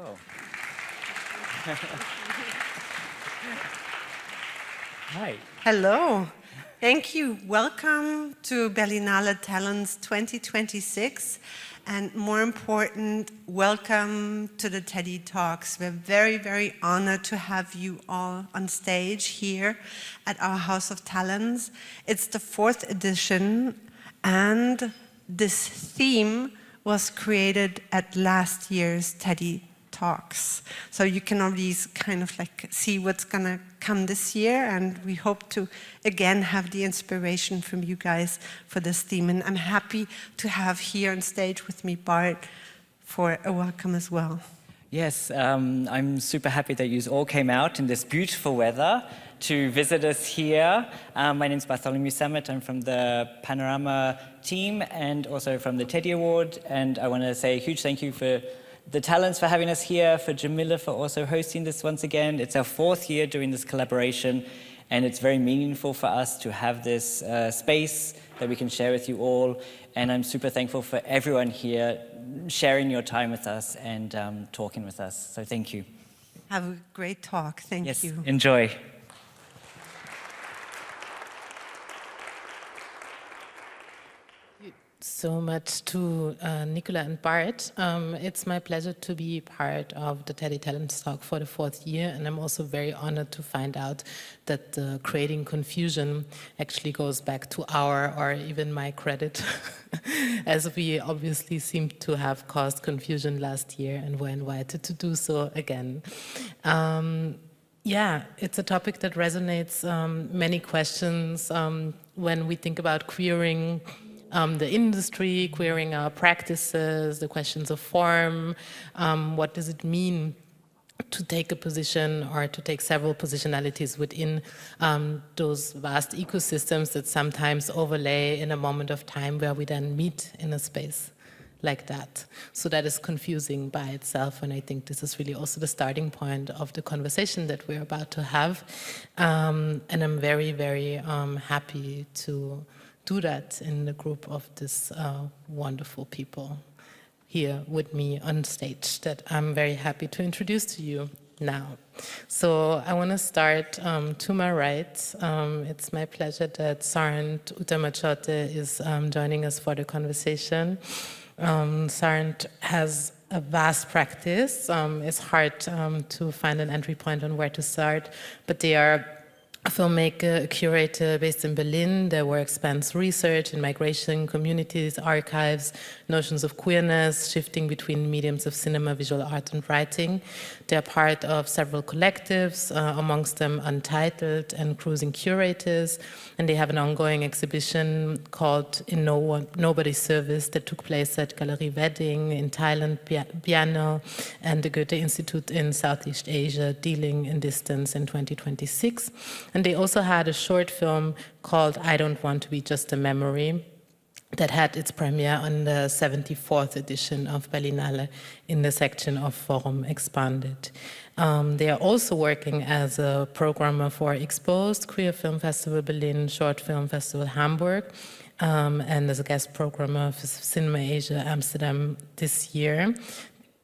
Oh. Hi. Hello. Thank you. Welcome to Berlinale Talents 2026. And more important, welcome to the TED Talks. We're very, very honored to have you all on stage here at our House of Talents. It's the 4th edition, and this theme was created at last year's TED Talks. So you can already kind of like see what's gonna come this year, and we hope to again have the inspiration from you guys for this theme. And I'm happy to have here on stage with me Bart for a welcome as well. Yes, I'm super happy that you all came out in this beautiful weather to visit us here. My name is Bartholomew Sammet. I'm from the Panorama team and also from the Teddy Award. And I want to say a huge thank you for the Talents for having us here, for Jamila for also hosting this once again. It's our 4th year doing this collaboration, and it's very meaningful for us to have this space that we can share with you all. And I'm super thankful for everyone here sharing your time with us and talking with us. So thank you. Have a great talk. Thank you. Yes, enjoy. So much to Nicola and Bart. It's my pleasure to be part of the TED Talents Talk for the 4th year, and I'm also very honored to find out that creating confusion actually goes back to our, or even my credit, as we obviously seem to have caused confusion last year and were invited to do so again. Yeah, it's a topic that resonates many questions when we think about queering the industry, queering our practices, the questions of form. What does it mean to take a position or to take several positionalities within those vast ecosystems that sometimes overlay in a moment of time where we then meet in a space like that. So that is confusing by itself, and I think this is really also the starting point of the conversation that we're about to have. And I'm very, very happy to do that in the group of this wonderful people here with me on stage that I'm very happy to introduce to you now. So I want to start to my right. It's my pleasure that Sarant Uttamachote is joining us for the conversation. Sarant has a vast practice. It's hard to find an entry point on where to start, but they are a filmmaker, a curator based in Berlin. Their work spans research in migration, communities, archives, notions of queerness, shifting between mediums of cinema, visual art, and writing. They're part of several collectives, amongst them Untitled and Cruising Curators, and they have an ongoing exhibition called In Nobody's Service that took place at Galerie Wedding in Thailand, Biennale, and the Goethe Institute in Southeast Asia, Dealing in Distance in 2026. And they also had a short film called I Don't Want to Be Just a Memory that had its premiere on the 74th edition of Berlinale in the section of Forum Expanded. They are also working as a programmer for Exposed, Queer Film Festival Berlin, Short Film Festival Hamburg, and as a guest programmer for Cinema Asia Amsterdam this year.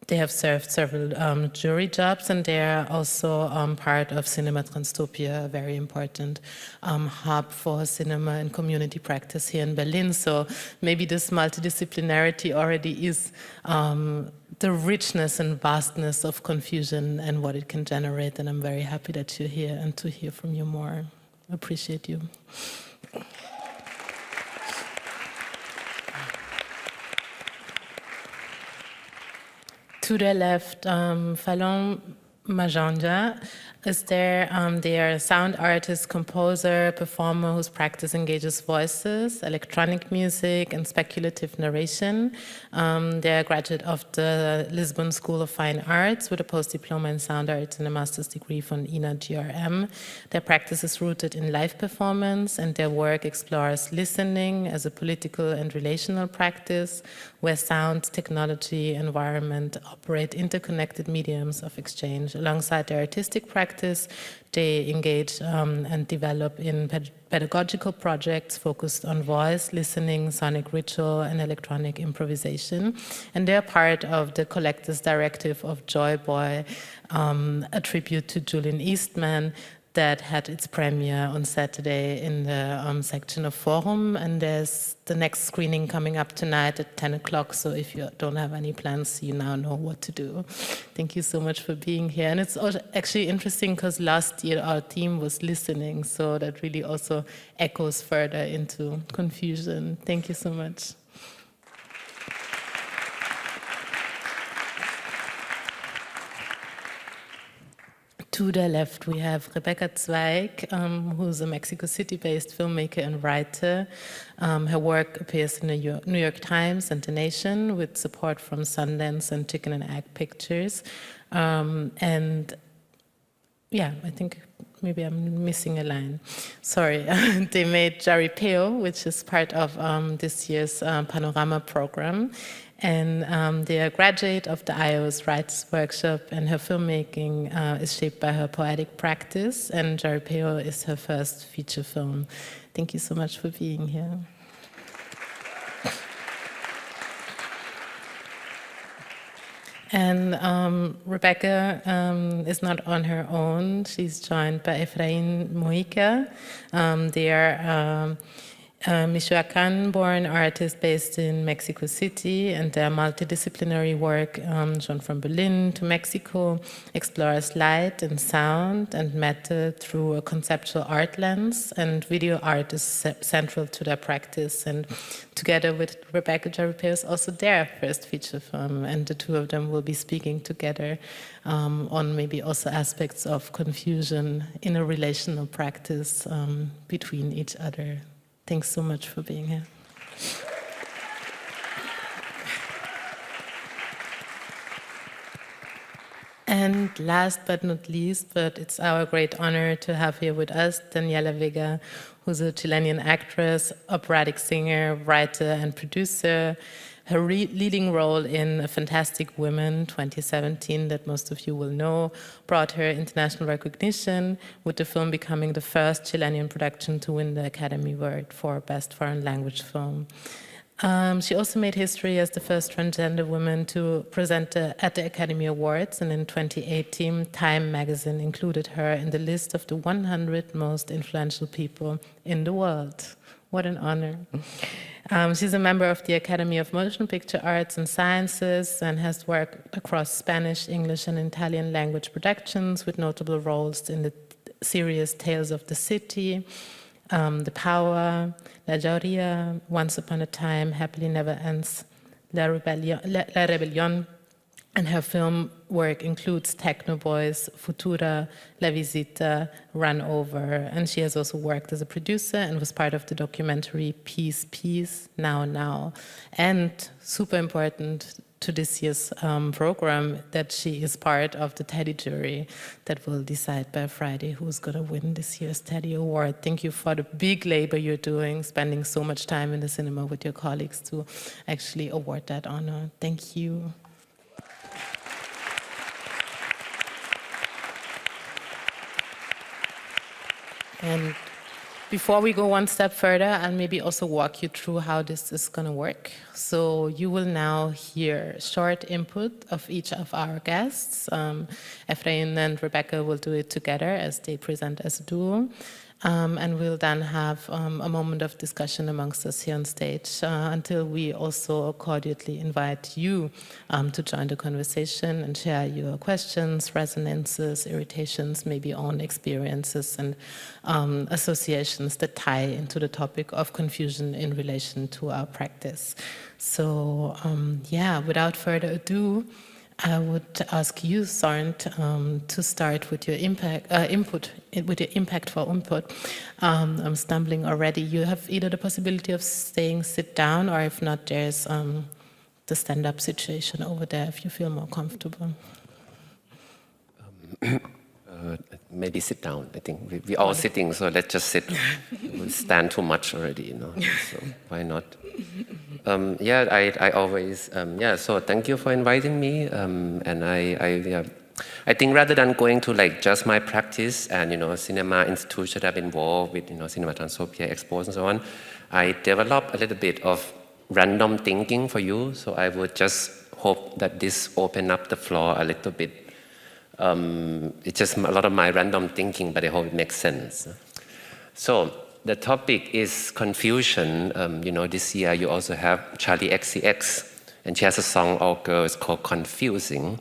They have served several jury jobs, and they are also part of Cinema Transtopia, a very important hub for cinema and community practice here in Berlin. So maybe this multidisciplinarity already is the richness and vastness of confusion and what it can generate, and I'm very happy that you're here and to hear from you more. Appreciate you. To their left, Falon Majanja is there. They are a sound artist, composer, performer whose practice engages voices, electronic music, and speculative narration. They're a graduate of the Lisbon School of Fine Arts with a post-diploma in sound arts and a master's degree from INA GRM. Their practice is rooted in live performance, and their work explores listening as a political and relational practice, where sound, technology, environment operate interconnected mediums of exchange alongside their artistic practice, they engage and develop in pedagogical projects focused on voice, listening, sonic ritual, and electronic improvisation. And they're part of the Collectors Directive of Joy Boy, a tribute to Julian Eastman, that had its premiere on Saturday in the section of Forum, and there's the next screening coming up tonight at 10 o'clock, so if you don't have any plans, you now know what to do. Thank you so much for being here. And it's also actually interesting because last year our theme was listening, so that really also echoes further into confusion. Thank you so much. To the left, we have Rebecca Zweig, who's a Mexico City-based filmmaker and writer. Her work appears in the New York Times and The Nation with support from Sundance and Chicken and Egg Pictures. And yeah, I think maybe I'm missing a line. Sorry. They made Jaripeo, which is part of this year's Panorama program. And they are a graduate of the IO's Writers Workshop, and her filmmaking is shaped by her poetic practice, and Jaripeo is her first feature film. Thank you so much for being here. And Rebecca is not on her own. She's joined by Efrain Mojica. They are Michoacan-born artists based in Mexico City, and their multidisciplinary work, shown from Berlin to Mexico, explores light and sound and matter through a conceptual art lens, and video art is central to their practice. And together with Rebecca, Jaripeo is also their first feature film, and the two of them will be speaking together on maybe also aspects of confusion in a relational practice between each other. Thanks so much for being here. And last but not least, but it's our great honor to have here with us Daniela Vega, who's a Chilean actress, operatic singer, writer, and producer. Her leading role in A Fantastic Women 2017, that most of you will know, brought her international recognition, with the film becoming the first Chilean production to win the Academy Award for Best Foreign Language Film. She also made history as the first transgender woman to present at the Academy Awards, and in 2018, Time magazine included her in the list of the 100 most influential people in the world. What an honor. She's a member of the Academy of Motion Picture Arts and Sciences and has worked across Spanish, English, and Italian language productions with notable roles in the series Tales of the City, The Power, La Jauría, Once Upon a Time, Happily Never Ends, La Rebellion, and her film work includes Techno Boys, Futura, La Visita, Run Over, and she has also worked as a producer and was part of the documentary Peace, Peace, Now, Now. And super important to this year's program that she is part of the Teddy jury that will decide by Friday who's going to win this year's Teddy Award. Thank you for the big labor you're doing, spending so much time in the cinema with your colleagues to actually award that honor. Thank you. And before we go one step further, I'll maybe also walk you through how this is going to work. So you will now hear short input of each of our guests. Efrain and Rebecca will do it together as they present as a duo. And we'll then have a moment of discussion amongst us here on stage until we also cordially invite you to join the conversation and share your questions, resonances, irritations, maybe own experiences and associations that tie into the topic of confusion in relation to our practice. So yeah, without further ado, I would ask you, Sarnt, to start with your input, with your impactful input. I'm stumbling already. You have either the possibility of staying sit down, or if not, there's the stand-up situation over there if you feel more comfortable. Maybe sit down. I think we're all sitting, so let's just sit. We stand too much already, you know. So why not? Yeah, I always. Yeah. So thank you for inviting me, and I I think rather than going to like just my practice and cinema institutes that I've been involved with, cinema transphobia expos and so on, I developed a little bit of random thinking for you. So I would just hope that this open up the floor a little bit. It's just a lot of my random thinking, but I hope it makes sense. So the topic is confusion. This year you also have Charlie XCX, and she has a song, All Girls, called Confusing.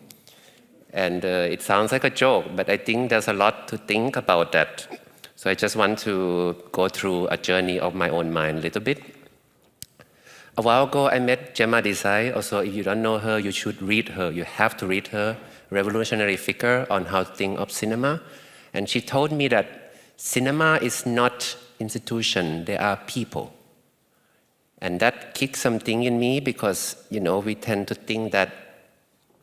And it sounds like a joke, but I think there's a lot to think about that. So I just want to go through a journey of my own mind a little bit. A while ago, I met Gemma Desai. Also, if you don't know her, you should read her. You have to read her, revolutionary figure on how to think of cinema. And she told me that cinema is not institution, they are people. And that kicked something in me because, we tend to think that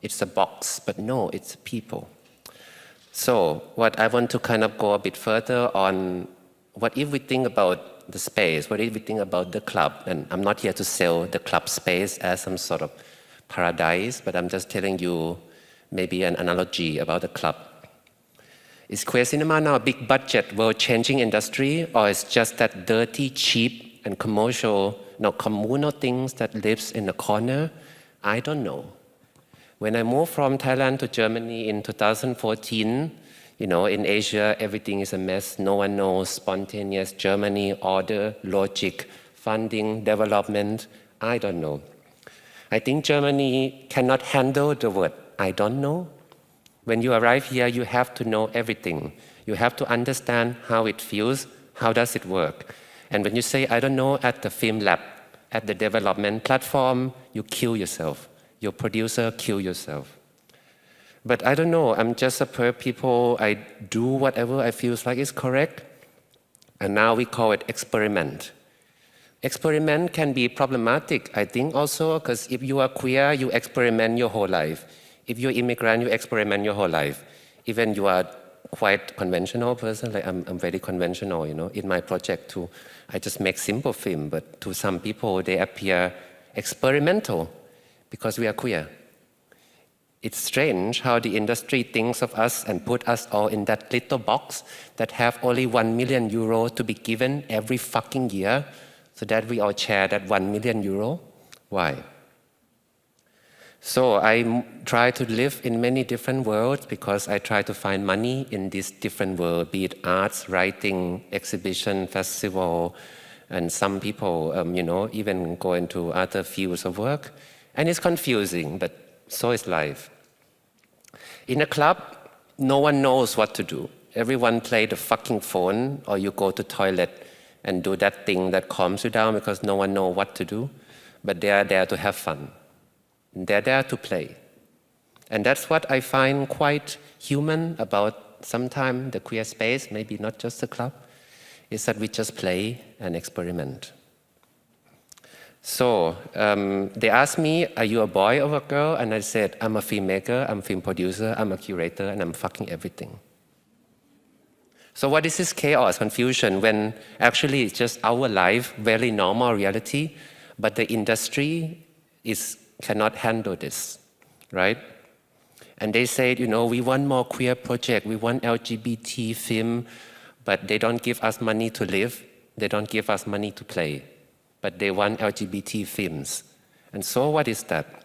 it's a box, but no, it's people. So what I want to kind of go a bit further on, what if we think about the space? What if we think about the club? And I'm not here to sell the club space as some sort of paradise, but I'm just telling you maybe an analogy about the club. Is queer cinema now a big budget, world-changing industry, or is just that dirty, cheap, and communal things that lives in the corner? I don't know. When I moved from Thailand to Germany in 2014, in Asia, everything is a mess. No one knows spontaneous Germany, order, logic, funding, development. I don't know. I think Germany cannot handle the word I don't know. When you arrive here, you have to know everything. You have to understand how it feels, how does it work. And when you say, I don't know, at the film lab, at the development platform, you kill yourself. Your producer kill yourself. But I don't know, I'm just a per people, I do whatever I feel like is correct. And now we call it experiment. Experiment can be problematic, I think also, because if you are queer, you experiment your whole life. If you're immigrant, you experiment your whole life. Even you are quite conventional person, like I'm very conventional, in my project too. I just make simple film, but to some people, they appear experimental because we are queer. It's strange how the industry thinks of us and put us all in that little box that have only 1 million euro to be given every fucking year so that we all share that 1 million euro. Why? So I try to live in many different worlds because I try to find money in this different world, be it arts, writing, exhibition, festival, and some people, even go into other fields of work. And it's confusing, but so is life. In a club, no one knows what to do. Everyone play the fucking phone, or you go to toilet and do that thing that calms you down because no one knows what to do. But they are there to have fun. They're there to play. And that's what I find quite human about sometimes the queer space, maybe not just the club, is that we just play and experiment. So they asked me, are you a boy or a girl? And I said, I'm a filmmaker, I'm a film producer, I'm a curator, and I'm fucking everything. So what is this chaos, confusion, when actually it's just our life, very normal reality, but the industry cannot handle this, right? And they said, we want more queer project, we want LGBT film, but they don't give us money to live, they don't give us money to play. But they want LGBT films. And so what is that?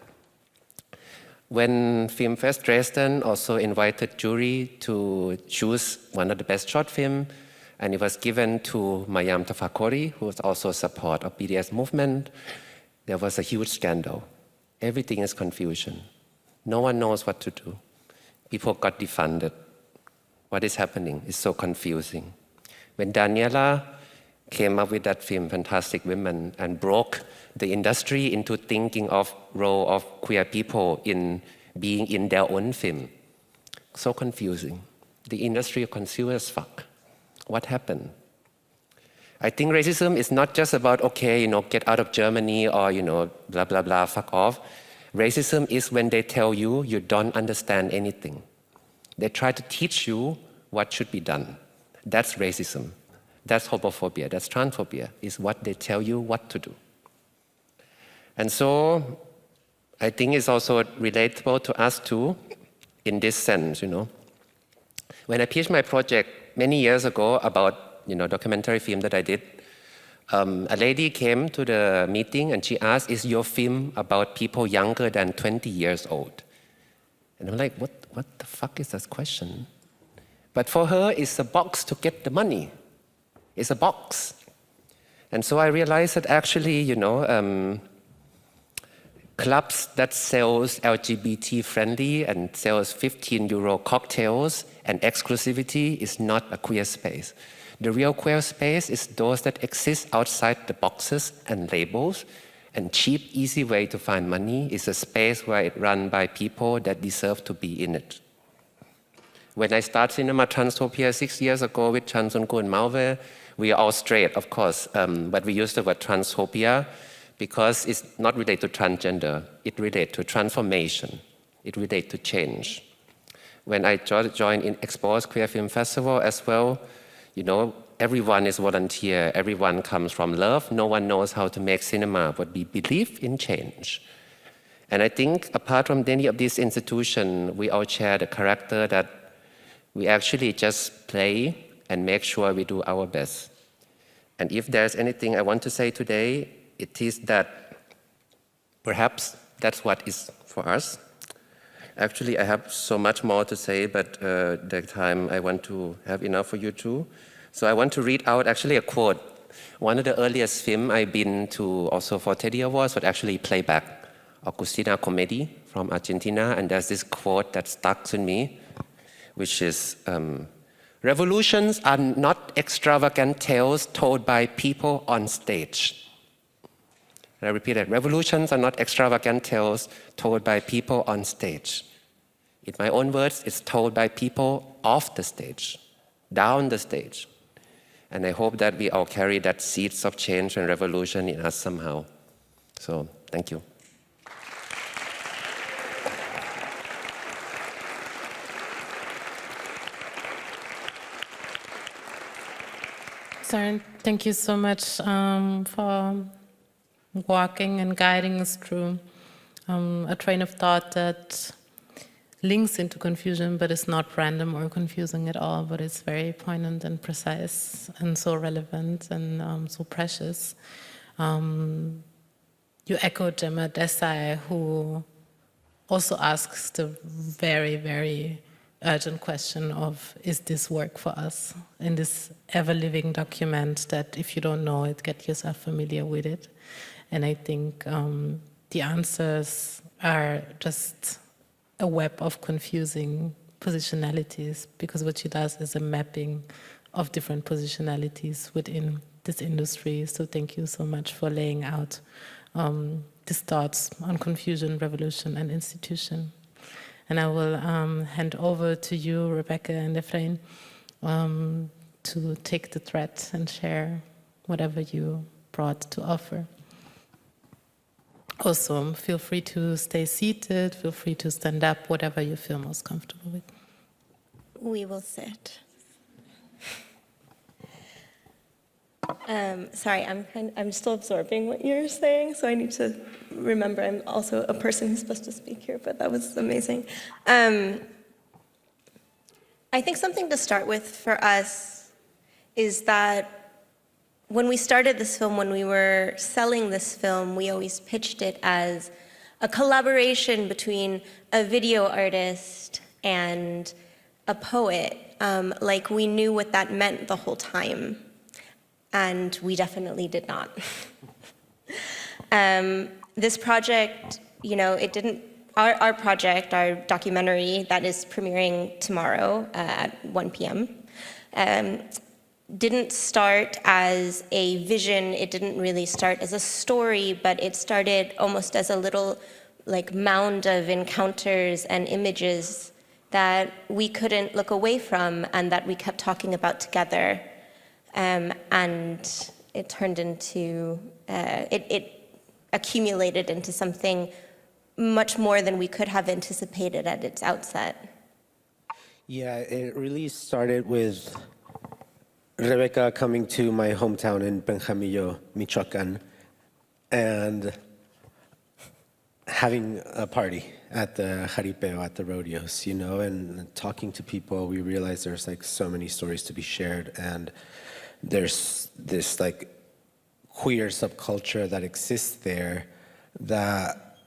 When Film Fest Dresden also invited jury to choose one of the best short film, and it was given to Mayam Tafakori, who was also a support of BDS movement, there was a huge scandal. Everything is confusion. No one knows what to do. People got defunded. What is happening? It's so confusing. When Daniela came up with that film, Fantastic Women, and broke the industry into thinking of role of queer people in being in their own film. So confusing. The industry of consumers fuck. What happened? I think racism is not just about, get out of Germany or, blah, blah, blah, fuck off. Racism is when they tell you you don't understand anything. They try to teach you what should be done. That's racism. That's homophobia, that's transphobia, is what they tell you what to do. And so I think it's also relatable to us too. in this sense, When I pitched my project many years ago about, documentary film that I did, a lady came to the meeting and she asked, is your film about people younger than 20 years old? And I'm like, what the fuck is that question? But for her, it's a box to get the money. It's a box. And so I realized that actually, clubs that sells LGBT-friendly and sells 15 euro cocktails and exclusivity is not a queer space. The real queer space is those that exist outside the boxes and labels, and cheap, easy way to find money is a space where it's run by people that deserve to be in it. When I started Cinema Transtopia 6 years ago with Chan Sun-ku and Malve, we are all straight, of course, but we use the word transtopia because it's not related to transgender. It relates to transformation. It relates to change. When I joined in Expo's Queer Film Festival as well, everyone is volunteer. Everyone comes from love. No one knows how to make cinema, but we believe in change. And I think apart from any of these institutions, we all share the character that we actually just play and make sure we do our best. And if there's anything I want to say today, it is that perhaps that's what is for us. Actually, I have so much more to say, but the time I want to have enough for you too. So I want to read out actually a quote. One of the earliest films I've been to also for Teddy Awards was actually Playback, Agustina Comedy from Argentina. And there's this quote that stuck in me, which is, revolutions are not extravagant tales told by people on stage. And I repeat that, revolutions are not extravagant tales told by people on stage. In my own words, it's told by people off the stage, down the stage. And I hope that we all carry that seeds of change and revolution in us somehow. So, thank you. Søren, thank you so much for walking and guiding us through a train of thought that links into confusion, but it's not random or confusing at all, but it's very poignant and precise and so relevant and so precious. You echoed Gemma Desai, who also asks the very, very urgent question of, is this work for us? In this ever-living document that if you don't know it, get yourself familiar with it. And I think the answers are just a web of confusing positionalities, because what she does is a mapping of different positionalities within this industry. So thank you so much for laying out these thoughts on confusion, revolution, and institution. And I will hand over to you, Rebecca and Efrain, to take the thread and share whatever you brought to offer. Also, feel free to stay seated, feel free to stand up, whatever you feel most comfortable with. We will sit. Sorry, I'm still absorbing what you're saying, so I need to remember I'm also a person who's supposed to speak here, but that was amazing. I think something to start with for us is that when we started this film, when we were selling this film, we always pitched it as a collaboration between a video artist and a poet. Like we knew what that meant the whole time. And we definitely did not. This project, it didn't, our project, our documentary that is premiering tomorrow at 1 p.m., didn't start as a vision, it didn't really start as a story, but it started almost as a little mound of encounters and images that we couldn't look away from and that we kept talking about together. And it turned into, it accumulated into something much more than we could have anticipated at its outset. Yeah, it really started with Rebecca coming to my hometown in Benjamillo, Michoacan. And having a party at the jaripeo, at the rodeos, you know, and talking to people, we realize there's like so many stories to be shared, and there's this like queer subculture that exists there that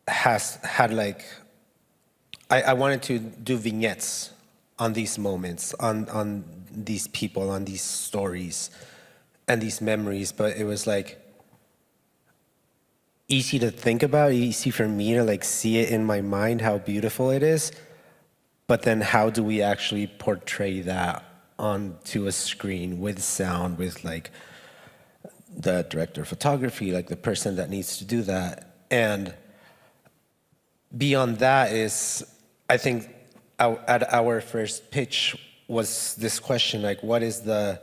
has had like, I wanted to do vignettes on these moments, on these people, on these stories and these memories, but it was like easy to think about, easy for me to like see it in my mind, how beautiful it is, but then how do we actually portray that onto a screen with sound, with like the director of photography, like the person that needs to do that. And beyond that is, I think at our first pitch was this question, like what is the,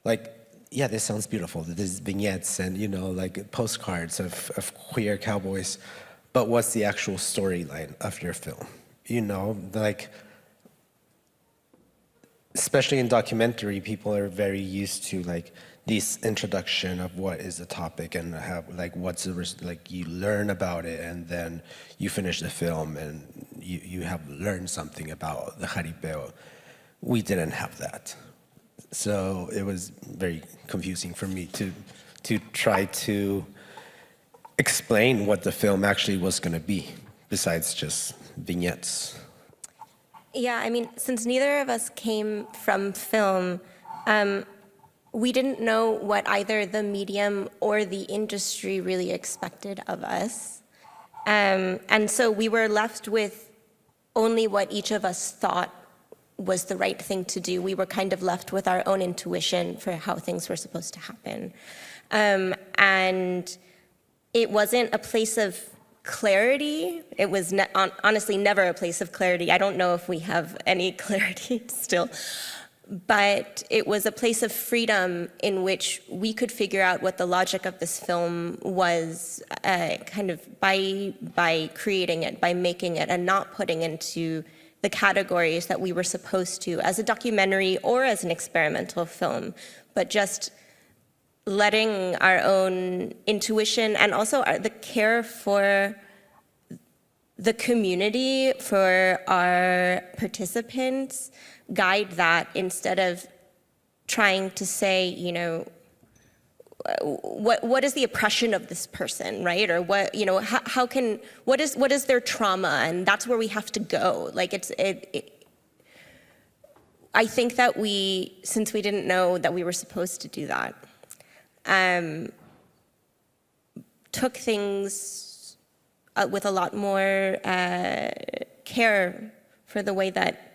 like, yeah, this sounds beautiful, these vignettes and, you know, like postcards of queer cowboys, but what's the actual storyline of your film? You know, like, especially in documentary, people are very used to like this introduction of what is the topic and how, like, what's the, like, you learn about it and then you finish the film and you have learned something about the jaripeo. We didn't have that. So it was very confusing for me to try to explain what the film actually was going to be, besides just vignettes. Yeah, I mean, since neither of us came from film, we didn't know what either the medium or the industry really expected of us. And so we were left with only what each of us thought was the right thing to do. We were kind of left with our own intuition for how things were supposed to happen. And it wasn't a place of clarity. It was honestly never a place of clarity. I don't know if we have any clarity still. But it was a place of freedom in which we could figure out what the logic of this film was, kind of by creating it, by making it, and not putting into the categories that we were supposed to as a documentary or as an experimental film, but just letting our own intuition and also the care for the community, for our participants, guide that instead of trying to say, you know, what is the oppression of this person, right? Or what, you know, what is their trauma? And that's where we have to go. Like I think that since we didn't know that we were supposed to do that, took things with a lot more care for the way that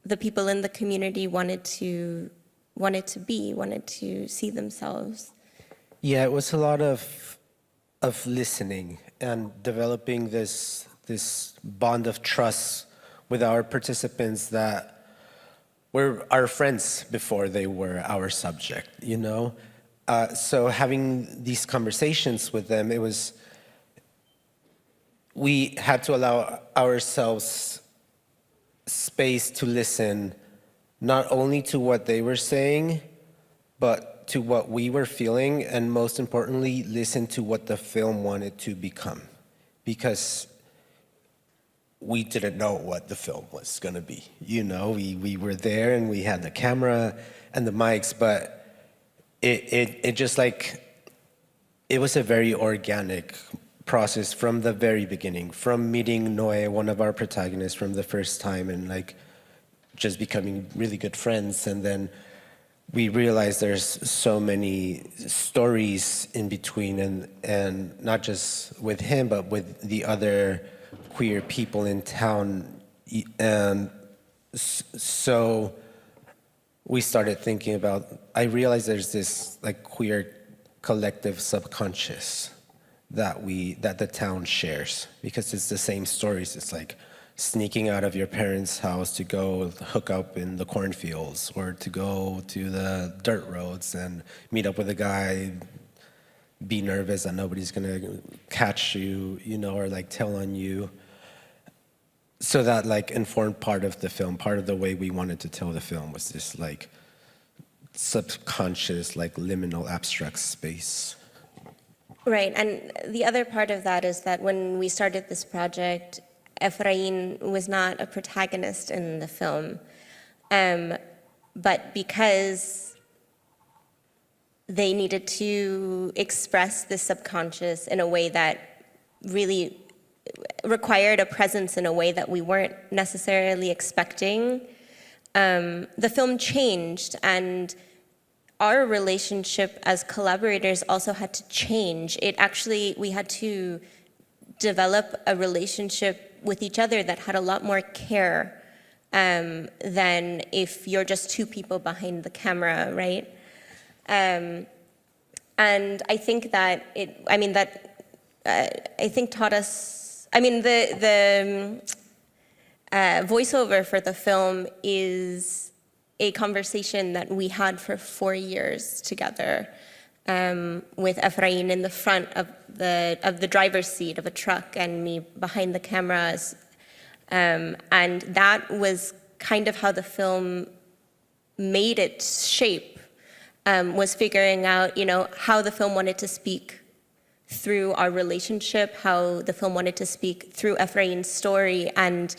the people in the community wanted to see themselves. Yeah, it was a lot of listening and developing this bond of trust with our participants that were our friends before they were our subject, you know? So having these conversations with them, we had to allow ourselves space to listen not only to what they were saying, but to what we were feeling, and most importantly, listen to what the film wanted to become. Because we didn't know what the film was gonna be. You know, we were there and we had the camera and the mics, but it just like, it was a very organic process from the very beginning, from meeting Noe, one of our protagonists, from the first time, and like just becoming really good friends. And then we realized there's so many stories in between, and not just with him, but with the other queer people in town. And so we started thinking about, I realized there's this like queer collective subconscious that the town shares, because it's the same stories. It's like sneaking out of your parents' house to go hook up in the cornfields, or to go to the dirt roads and meet up with a guy, be nervous that nobody's gonna catch you, you know, or like tell on you. So that like informed part of the film. Part of the way we wanted to tell the film was this like subconscious, like liminal abstract space. Right, and the other part of that is that when we started this project, Efrain was not a protagonist in the film, but because they needed to express the subconscious in a way that really required a presence in a way that we weren't necessarily expecting, the film changed, and our relationship as collaborators also had to change. We had to develop a relationship with each other that had a lot more care than if you're just two people behind the camera, right? And I think that taught us, the voiceover for the film is a conversation that we had for 4 years together with Efrain in the front of the driver's seat of a truck and me behind the cameras. And that was kind of how the film made its shape, was figuring out, how the film wanted to speak through our relationship, how the film wanted to speak through Efrain's story, and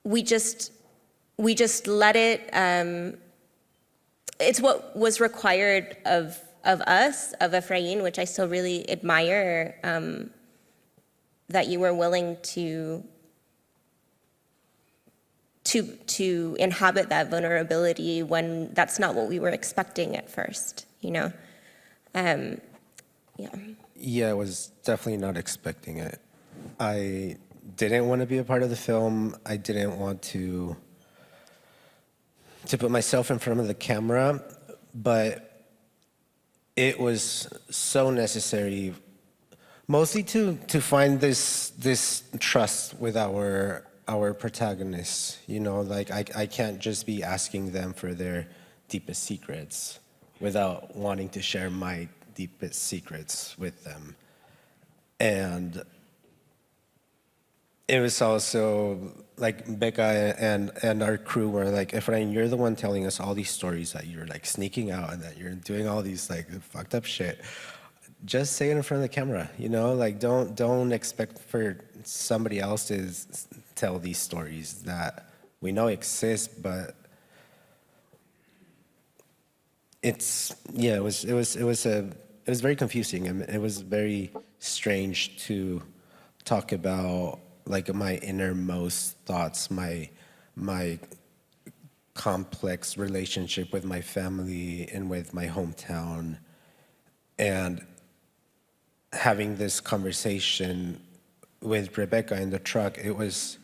we just let it, it's what was required of us, of Efrain, which I still really admire, that you were willing to inhabit that vulnerability when that's not what we were expecting at first, Yeah. Yeah, I was definitely not expecting it. I didn't want to be a part of the film. I didn't want to put myself in front of the camera, but it was so necessary, mostly to find this trust with our protagonists. I can't just be asking them for their deepest secrets without wanting to share my deepest secrets with them. And it was also like Becca and our crew were like, Efrain, you're the one telling us all these stories that you're like sneaking out and that you're doing all these like fucked up shit. Just say it in front of the camera, don't expect for somebody else to tell these stories that we know exist, but it was very confusing, and it was very strange to talk about like my innermost thoughts, my complex relationship with my family and with my hometown, and having this conversation with Rebecca in the truck. It was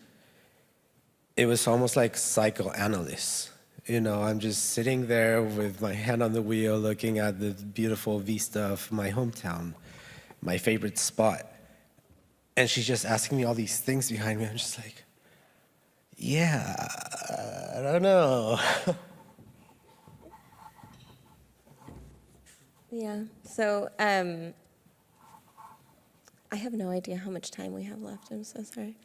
almost like psychoanalysis. I'm just sitting there with my hand on the wheel, looking at the beautiful vista of my hometown, my favorite spot. And she's just asking me all these things behind me. I'm just like, yeah, I don't know. Yeah, so I have no idea how much time we have left. I'm so sorry.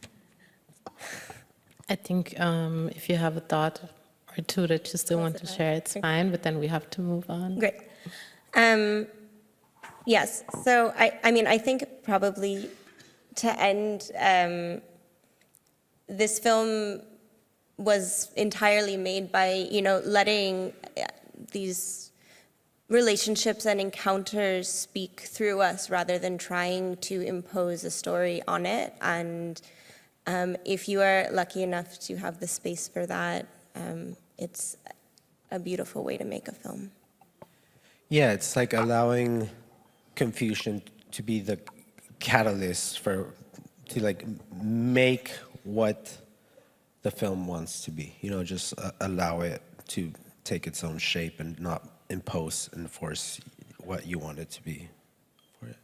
I think if you have a thought or two that you still want to share, it's fine, but then we have to move on. Great. Yes, so I think probably to end, this film was entirely made by, letting these relationships and encounters speak through us rather than trying to impose a story on it. And if you are lucky enough to have the space for that, it's a beautiful way to make a film. Yeah, it's like allowing confusion to be the catalyst to like make what the film wants to be. Just allow it to take its own shape and not impose and force what you want it to be for it.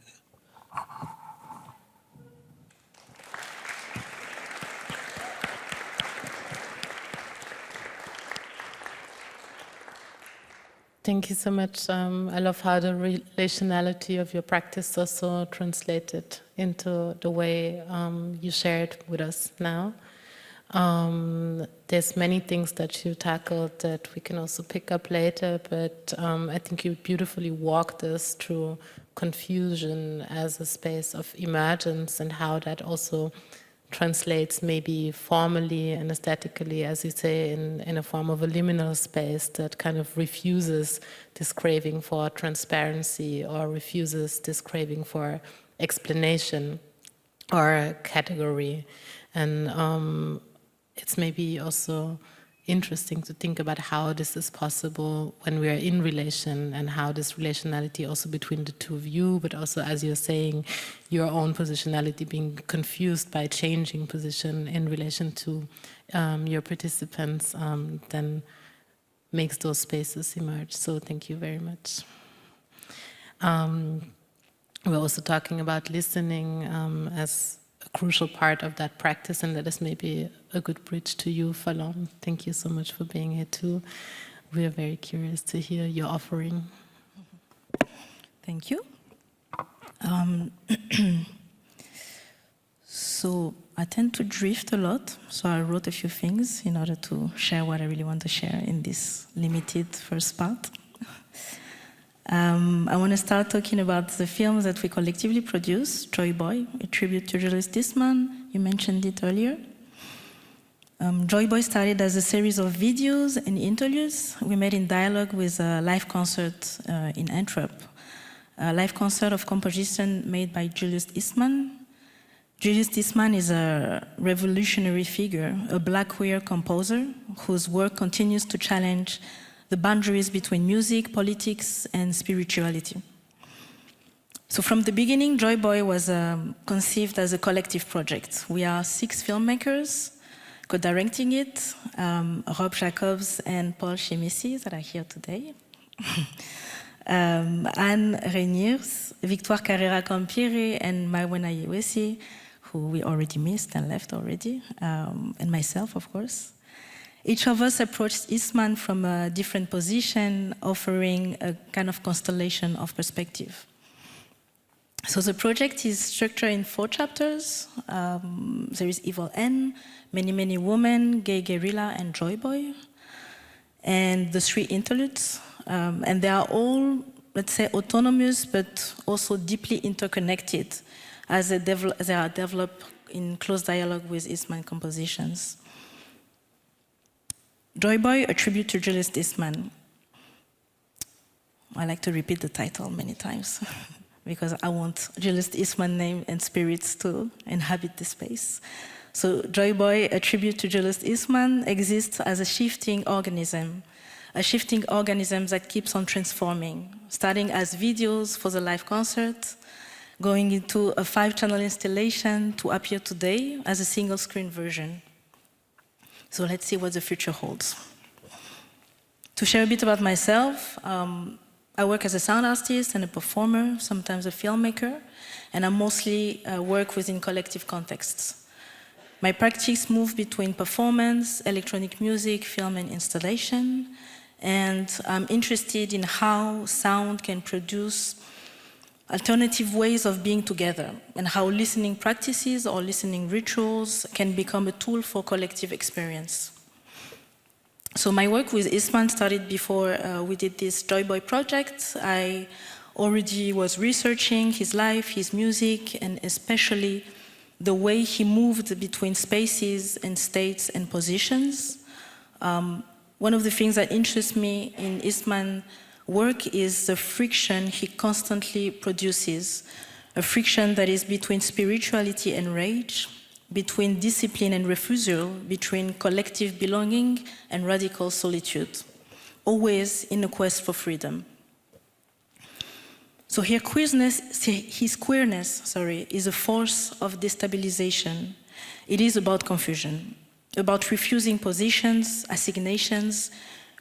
Thank you so much. I love how the relationality of your practice also translated into the way you shared with us now. There's many things that you tackled that we can also pick up later, but I think you beautifully walked us through confusion as a space of emergence and how that also translates maybe formally and aesthetically, as you say, in a form of a liminal space that kind of refuses this craving for transparency or refuses this craving for explanation or category. And it's maybe also interesting to think about how this is possible when we are in relation and how this relationality also between the two of you, but also, as you're saying, your own positionality being confused by changing position in relation to your participants, then makes those spaces emerge. So thank you very much. We're also talking about listening as a crucial part of that practice, and that is maybe a good bridge to you, Falon. Thank you so much for being here too. We are very curious to hear your offering. Thank you. So I tend to drift a lot, so I wrote a few things in order to share what I really want to share in this limited first part. I want to start talking about the films that we collectively produced, Joy Boy, a tribute to Julius Eastman. You mentioned it earlier. Joy Boy started as a series of videos and interludes we made in dialogue with a live concert in Antwerp, a live concert of composition made by Julius Eastman. Julius Eastman is a revolutionary figure, a black queer composer whose work continues to challenge the boundaries between music, politics, and spirituality. So from the beginning, Joy Boy was conceived as a collective project. We are 6 filmmakers co-directing it, Rob Jacobs and Paul Chemisi that are here today, Anne Reiniers, Victoire Carrera-Campire, and Mawena Yewesi, who we already missed and left already, and myself, of course. Each of us approached Eastman from a different position, offering a kind of constellation of perspective. So the project is structured in 4 chapters. There is Evil N, Many Many Women, Gay Guerrilla, and Joy Boy, and the 3 interludes. And they are all, let's say, autonomous, but also deeply interconnected as they are developed in close dialogue with Eastman compositions. Joy Boy, a tribute to Julius Eastman. I like to repeat the title many times because I want Julius Eastman name and spirits to inhabit the space. So Joy Boy, a tribute to Julius Eastman, exists as a shifting organism that keeps on transforming, starting as videos for the live concert, going into a 5-channel installation to appear today as a single-screen version. So let's see what the future holds. To share a bit about myself, I work as a sound artist and a performer, sometimes a filmmaker, and I mostly work within collective contexts. My practice moves between performance, electronic music, film, and installation, and I'm interested in how sound can produce alternative ways of being together, and how listening practices or listening rituals can become a tool for collective experience. So my work with Eastman started before we did this Joy Boy project. I already was researching his life, his music, and especially the way he moved between spaces and states and positions. One of the things that interests me in Eastman's work is the friction he constantly produces, a friction that is between spirituality and rage, between discipline and refusal, between collective belonging and radical solitude, always in a quest for freedom. So his queerness is a force of destabilization. It is about confusion, about refusing positions, assignations,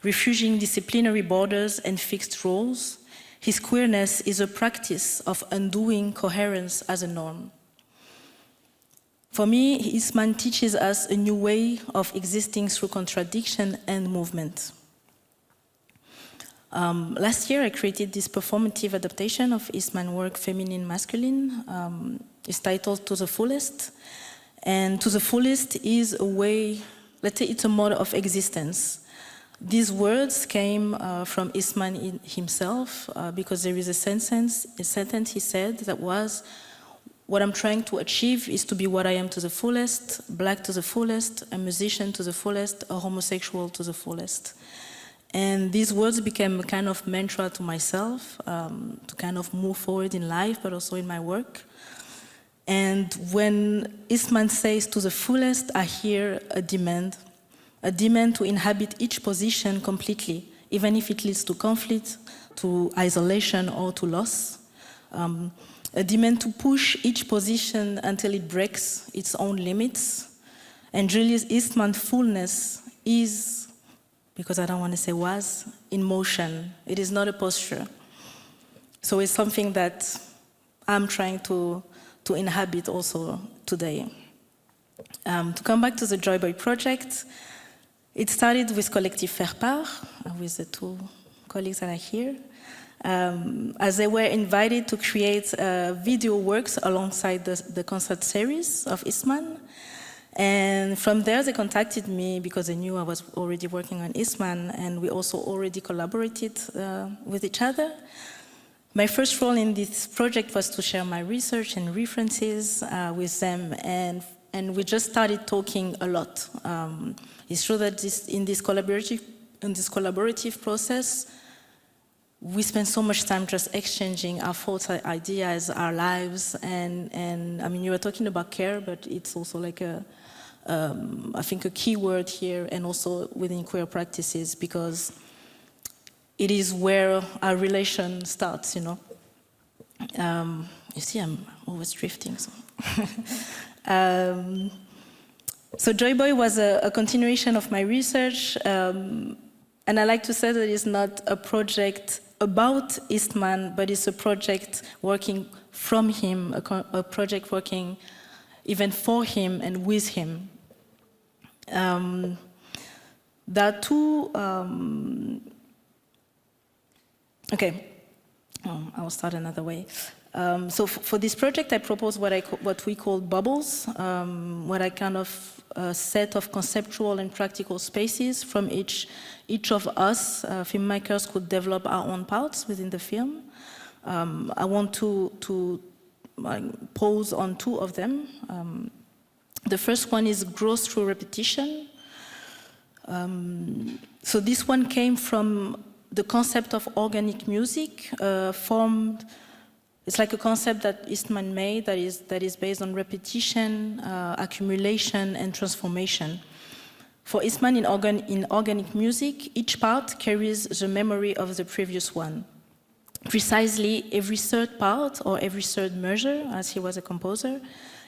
refusing disciplinary borders and fixed roles. His queerness is a practice of undoing coherence as a norm. For me, Eastman teaches us a new way of existing through contradiction and movement. Last year, I created this performative adaptation of Eastman's work, Feminine Masculine. It's titled To the Fullest. And to the fullest is a way, let's say it's a mode of existence. These words came from Eastman himself, because there is a sentence he said that was, what I'm trying to achieve is to be what I am to the fullest, black to the fullest, a musician to the fullest, a homosexual to the fullest. And these words became a kind of mantra to myself, to kind of move forward in life, but also in my work. And when Eastman says to the fullest, I hear a demand to inhabit each position completely, even if it leads to conflict, to isolation, or to loss. A demand to push each position until it breaks its own limits. And Julius Eastman's fullness is, because I don't want to say was, in motion. It is not a posture. So it's something that I'm trying to inhabit also today. To come back to the Joy Boy project, it started with Collectif Faire Part, with the two colleagues that are here, as they were invited to create video works alongside the concert series of Eastman. And from there, they contacted me because they knew I was already working on Eastman, and we also already collaborated with each other. My first role in this project was to share my research and references with them, and we just started talking a lot. It's true that in this collaborative process, we spend so much time just exchanging our thoughts, our ideas, our lives, and I mean, you were talking about care, but it's also like I think a key word here, and also within queer practices, because it is where our relation starts, you know. You see, I'm always drifting. So Joy Boy was a continuation of my research, and I like to say that it's not a project about Eastman, but it's a project working from him, a project working even for him and with him. There are two. Okay, I will start another way. So for this project, I proposed what we call bubbles, what I kind of set of conceptual and practical spaces from each of us. Filmmakers could develop our own parts within the film. I want to pause on two of them. The first one is growth through repetition. So this one came from the concept of organic music, formed. It's like a concept that Eastman made that is based on repetition, accumulation, and transformation. For Eastman, in organic music, each part carries the memory of the previous one. Precisely, every third part or every third measure, as he was a composer,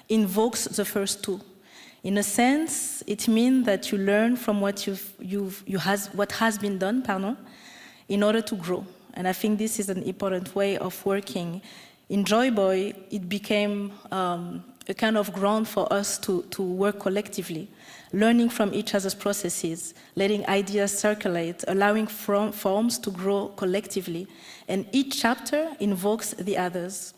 invokes the first two. In a sense, it means that you learn from what has been done, in order to grow. And I think this is an important way of working. In Joy Boy, it became a kind of ground for us to work collectively, learning from each other's processes, letting ideas circulate, allowing forms to grow collectively. And each chapter invokes the others.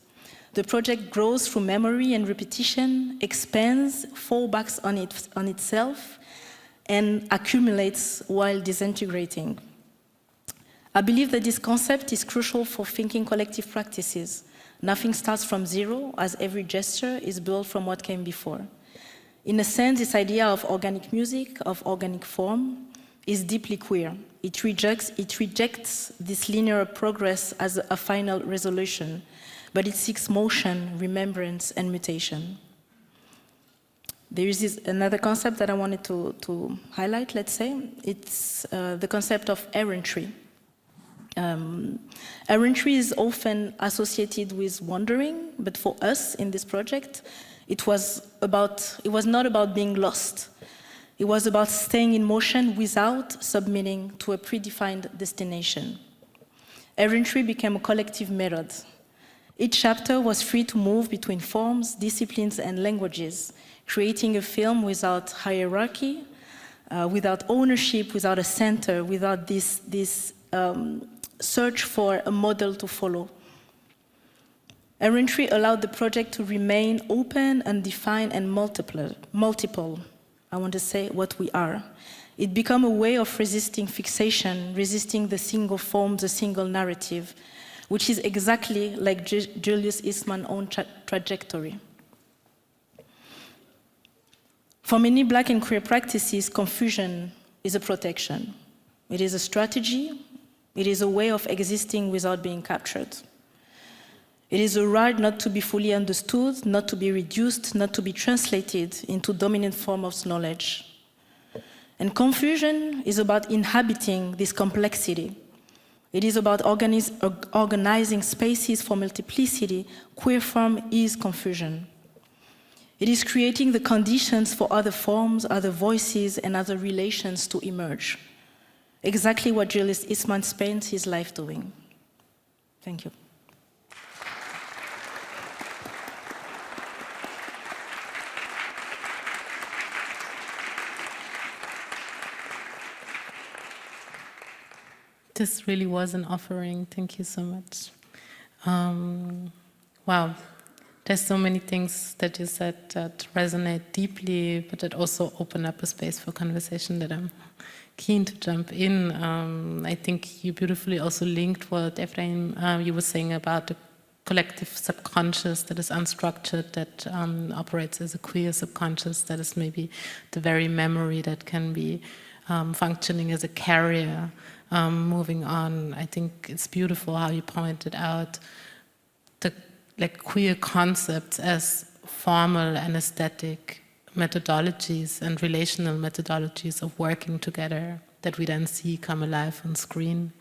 The project grows through memory and repetition, expands, falls back on itself, and accumulates while disintegrating. I believe that this concept is crucial for thinking collective practices. Nothing starts from zero, as every gesture is built from what came before. In a sense, this idea of organic music, of organic form, is deeply queer. It rejects this linear progress as a final resolution, but it seeks motion, remembrance, and mutation. There is another concept that I wanted to highlight, let's say. It's the concept of errantry. Errantry is often associated with wandering, but for us in this project, it was not about being lost. It was about staying in motion without submitting to a predefined destination. Errantry became a collective method. Each chapter was free to move between forms, disciplines, and languages, creating a film without hierarchy, without ownership, without a center, without this search for a model to follow. Errantry allowed the project to remain open, undefined, and multiple. I want to say what we are. It became a way of resisting fixation, resisting the single form, the single narrative, which is exactly like Julius Eastman's own trajectory. For many Black and queer practices, confusion is a protection. It is a strategy. It is a way of existing without being captured. It is a right not to be fully understood, not to be reduced, not to be translated into dominant form of knowledge. And confusion is about inhabiting this complexity. It is about organizing spaces for multiplicity. Queer form is confusion. It is creating the conditions for other forms, other voices, and other relations to emerge. Exactly what Julius Eastman spent his life doing. Thank you. This really was an offering. Thank you so much. Wow. There's so many things that you said that resonate deeply, but that also open up a space for conversation that I'm keen to jump in. I think you beautifully also linked what Ephraim, you were saying about the collective subconscious that is unstructured, that operates as a queer subconscious, that is maybe the very memory that can be functioning as a carrier, moving on. I think it's beautiful how you pointed out the queer concepts as formal and aesthetic methodologies and relational methodologies of working together that we then see come alive on screen.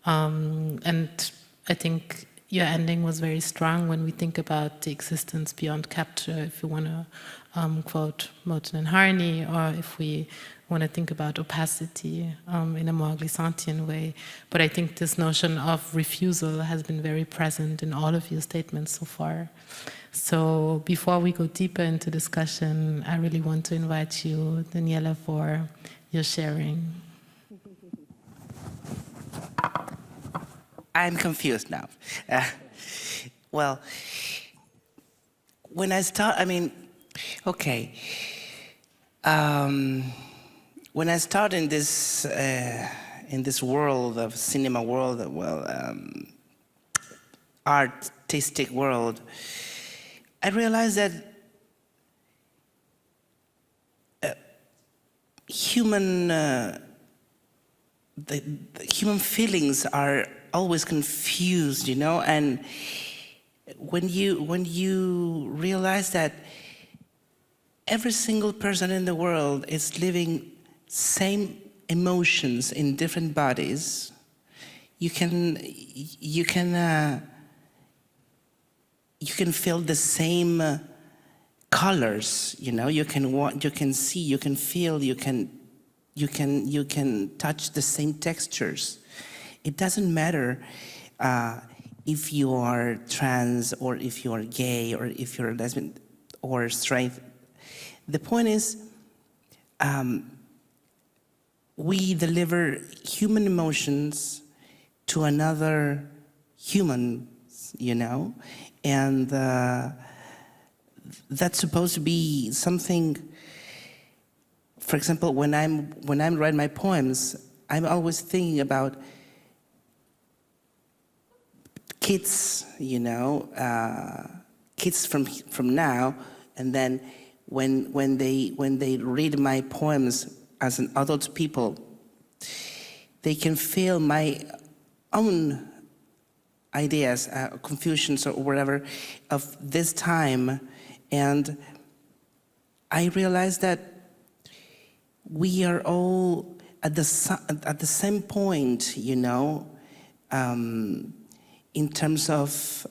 And I think your ending was very strong when we think about the existence beyond capture, if you want to quote Moten and Harney, or if we want to think about opacity in a more Glissantian way. But I think this notion of refusal has been very present in all of your statements so far. So before we go deeper into discussion, I really want to invite you, Daniela, for your sharing. I'm confused now. Well, when I start, okay. When I start in this world of cinema world, artistic world, I realized that human feelings are always confused, you know, and when you realize that every single person in the world is living same emotions in different bodies, you can feel the same colors, you know. You can see, you can feel, you can touch the same textures. It doesn't matter if you are trans or if you are gay or if you're lesbian or straight. The point is, we deliver human emotions to another human, you know, and that's supposed to be something. For example, when I'm writing my poems, I'm always thinking about kids, you know, kids from now, and then when they read my poems as an adult people, they can feel my own ideas, confusions or whatever of this time, and I realized that we are all at the same point, you know, in terms of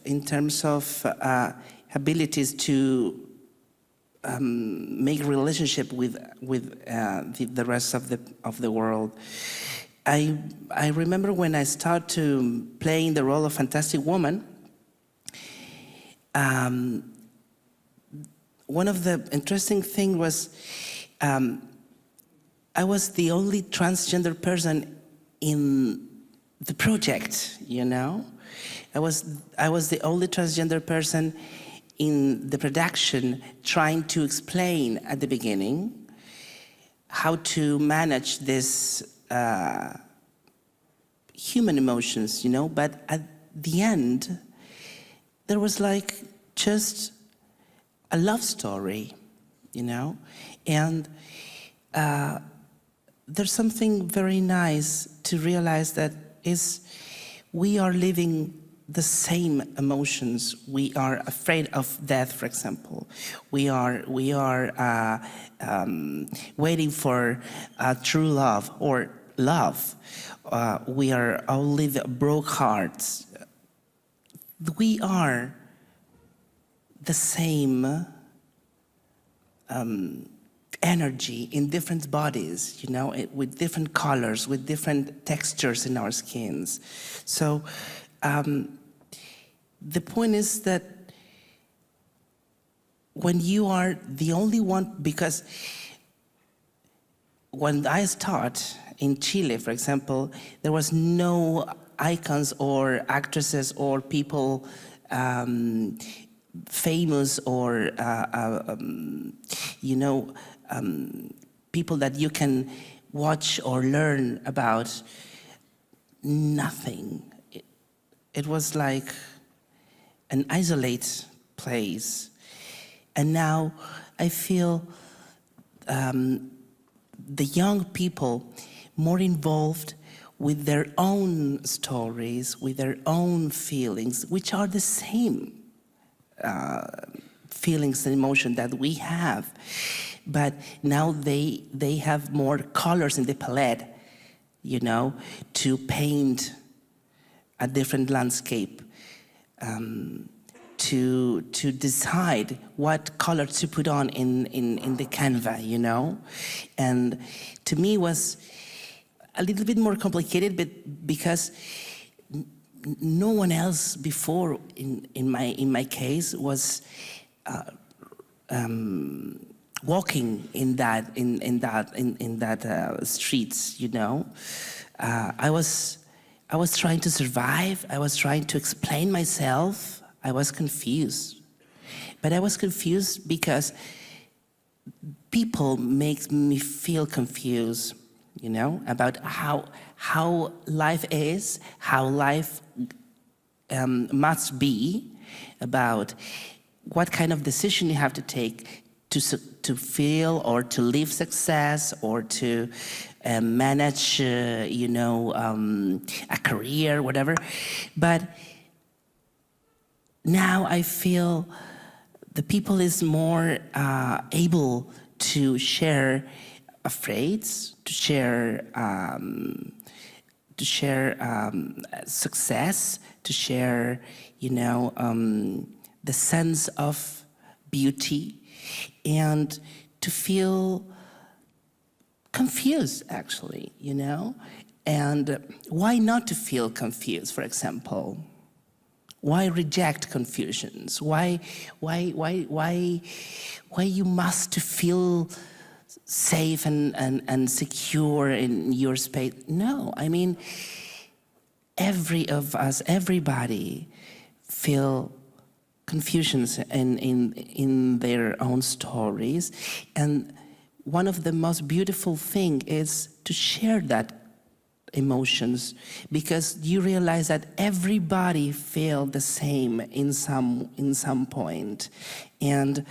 abilities to make relationship with the rest of the world. I remember when I started to playing the role of Fantastic Woman. One of the interesting thing was I was the only transgender person in the project, you know, I was the only transgender person in the production trying to explain at the beginning how to manage this human emotions, you know, but at the end, there was like just a love story, you know, and there's something very nice to realize that we are living the same emotions. We are afraid of death, for example. We are waiting for true love or love. We are all live broke hearts. We are the same energy in different bodies, you know, with different colors, with different textures in our skins. So the point is that when you are the only one, because when I started in Chile, for example, there was no icons or actresses or people famous or you know, people that you can watch or learn about. Nothing. It was like an isolated place. And now I feel the young people more involved with their own stories, with their own feelings, which are the same feelings and emotion that we have. But now they have more colors in the palette, you know, to paint a different landscape, to decide what color to put on in the canvas, you know. And to me it was a little bit more complicated, but because no one else before in my case was walking in that streets, you know. I was trying to survive. I was trying to explain myself. I was confused, but I was confused because people make me feel confused, you know, about how life is, how life must be, about what kind of decision you have to take to feel or to live success or to manage, you know, a career, whatever. But now I feel the people is more able to share afraids, to share success, to share, you know, the sense of beauty, and to feel confused, actually, you know. And why not to feel confused, for example? Why reject confusions? Why you must to feel safe and secure in your space? No, I mean, everybody feel confusions in their own stories, and one of the most beautiful thing is to share that emotions, because you realize that everybody feel the same in some point, and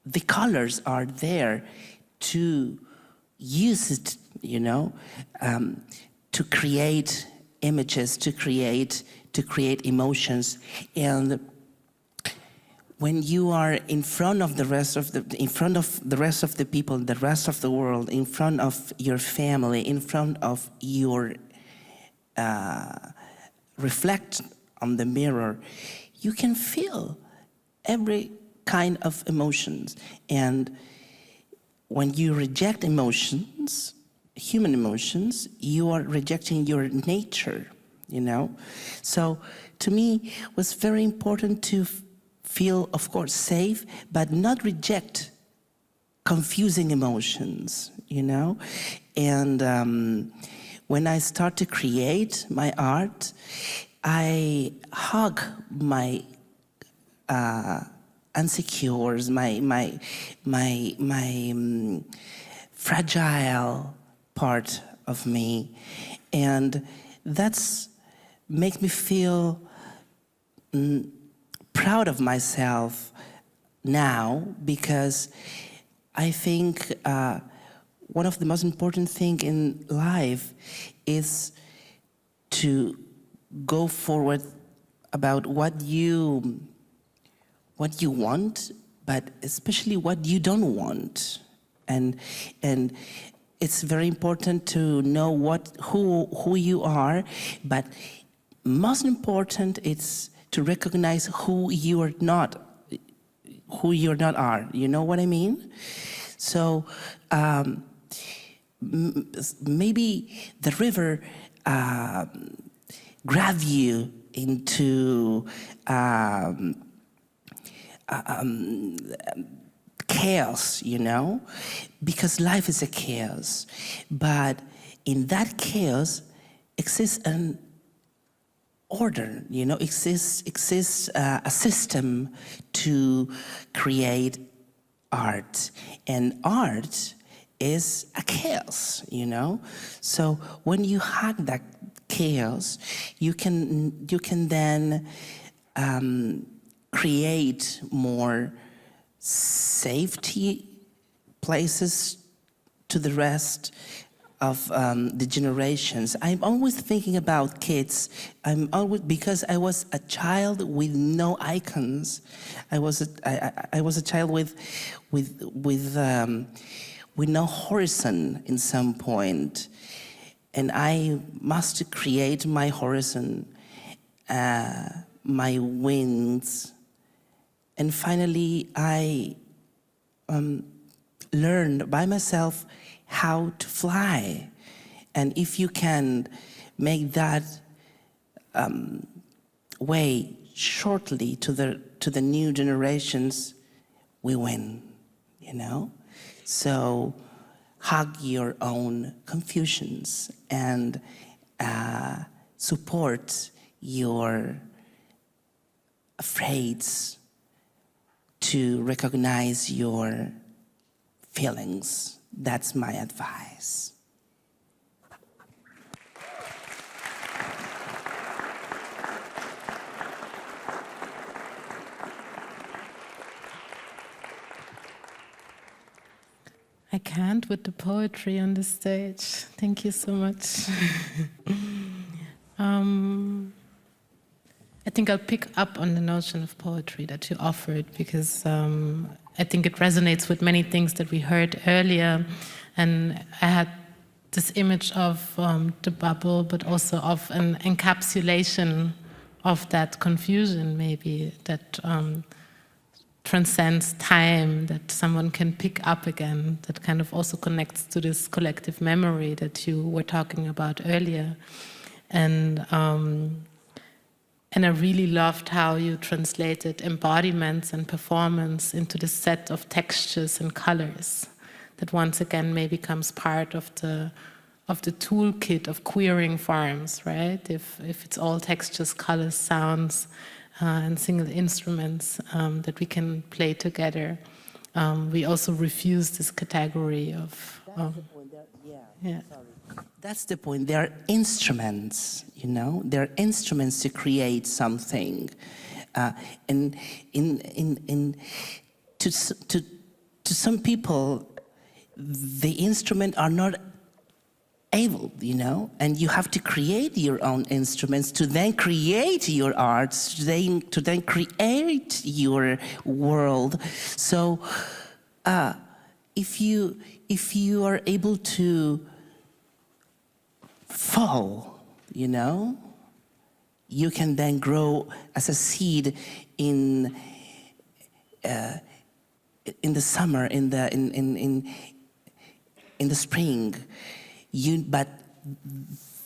the colors are there to use it, you know, to create images, to create emotions. And when you are in front of the rest of the people, the rest of the world, in front of your family, in front of your reflect on the mirror, you can feel every kind of emotions. And when you reject emotions, human emotions, you are rejecting your nature, you know. So to me, it was very important to feel, of course, safe, but not reject confusing emotions, you know. And when I start to create my art, I hug my insecures, my fragile part of me, and that's make me feel proud of myself now, because I think one of the most important things in life is to go forward about what you want, but especially what you don't want. And it's very important to know who you are, but most important is to recognize who you're not are. You know what I mean? So maybe the river grab you into chaos, you know, because life is a chaos. But in that chaos exists an order, you know, exists a system to create art. And art is a chaos, you know. So when you hack that chaos, you can then create more safety places to the rest of the generations. I'm always thinking about kids. Because I was a child with no icons. I was a child with no horizon in some point, and I must create my horizon, my wings, and finally I learned by myself how to fly. And if you can make that way shortly to the new generations, we win, you know? So hug your own confusions and support your afraids to recognize your feelings. That's my advice. I can't with the poetry on the stage. Thank you so much. I think I'll pick up on the notion of poetry that you offered, because I think it resonates with many things that we heard earlier. And I had this image of the bubble, but also of an encapsulation of that confusion, maybe, that transcends time, that someone can pick up again, that kind of also connects to this collective memory that you were talking about earlier. And I really loved how you translated embodiments and performance into the set of textures and colors that once again maybe becomes part of the toolkit of queering forms, right? If it's all textures, colors, sounds, and single instruments that we can play together. We also refuse this category of... That's the point. They are instruments, you know? They're instruments to create something. And to some people, the instruments are not able, you know, and you have to create your own instruments to then create your arts, to then create your world. So if you are able to fall, you know, you can then grow as a seed in the summer, in the spring. But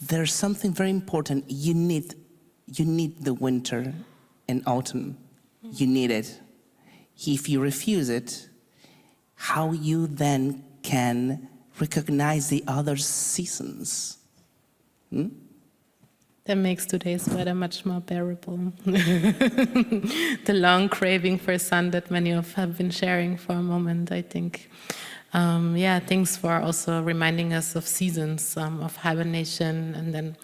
there's something very important. You need the winter and autumn. You need it. If you refuse it, how you then can recognize the other seasons? That makes today's weather much more bearable. The long craving for sun that many of have been sharing for a moment, I think. Yeah, thanks for also reminding us of seasons, of hibernation and then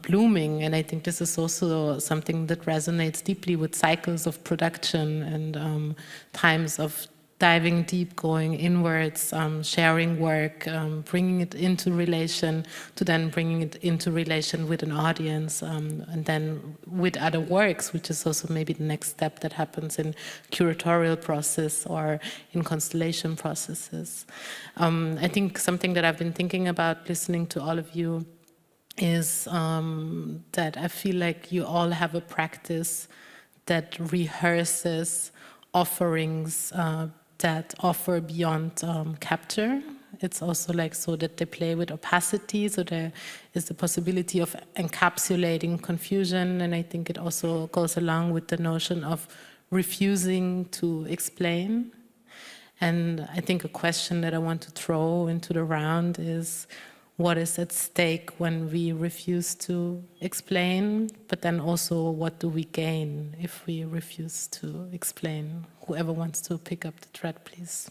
blooming. And I think this is also something that resonates deeply with cycles of production and times of diving deep, going inwards, sharing work, bringing it into relation, to then bringing it into relation with an audience, and then with other works, which is also maybe the next step that happens in curatorial process or in constellation processes. I think something that I've been thinking about listening to all of you is that I feel like you all have a practice that rehearses offerings that offer beyond capture. It's also like so that they play with opacity, so there is the possibility of encapsulating confusion, and I think it also goes along with the notion of refusing to explain. And I think a question that I want to throw into the round is, what is at stake when we refuse to explain, but then also what do we gain if we refuse to explain? Whoever wants to pick up the thread, please.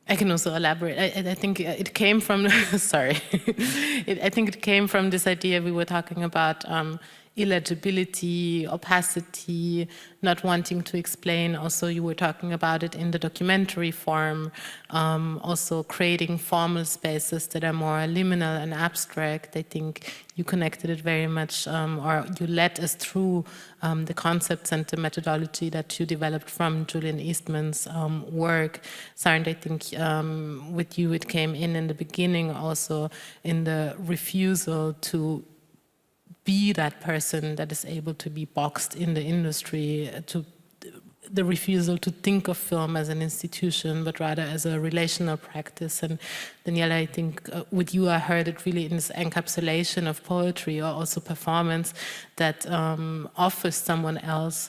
I can also elaborate. I think it came from, sorry. I think it came from this idea we were talking about, illegibility, opacity, not wanting to explain. Also, you were talking about it in the documentary form, also creating formal spaces that are more liminal and abstract. I think you connected it very much, or you led us through the concepts and the methodology that you developed from Julian Eastman's work. Sarah, I think with you it came in the beginning also in the refusal to be that person that is able to be boxed in the industry, to the refusal to think of film as an institution, but rather as a relational practice. And Daniela, I think with you, I heard it really in this encapsulation of poetry or also performance that offers someone else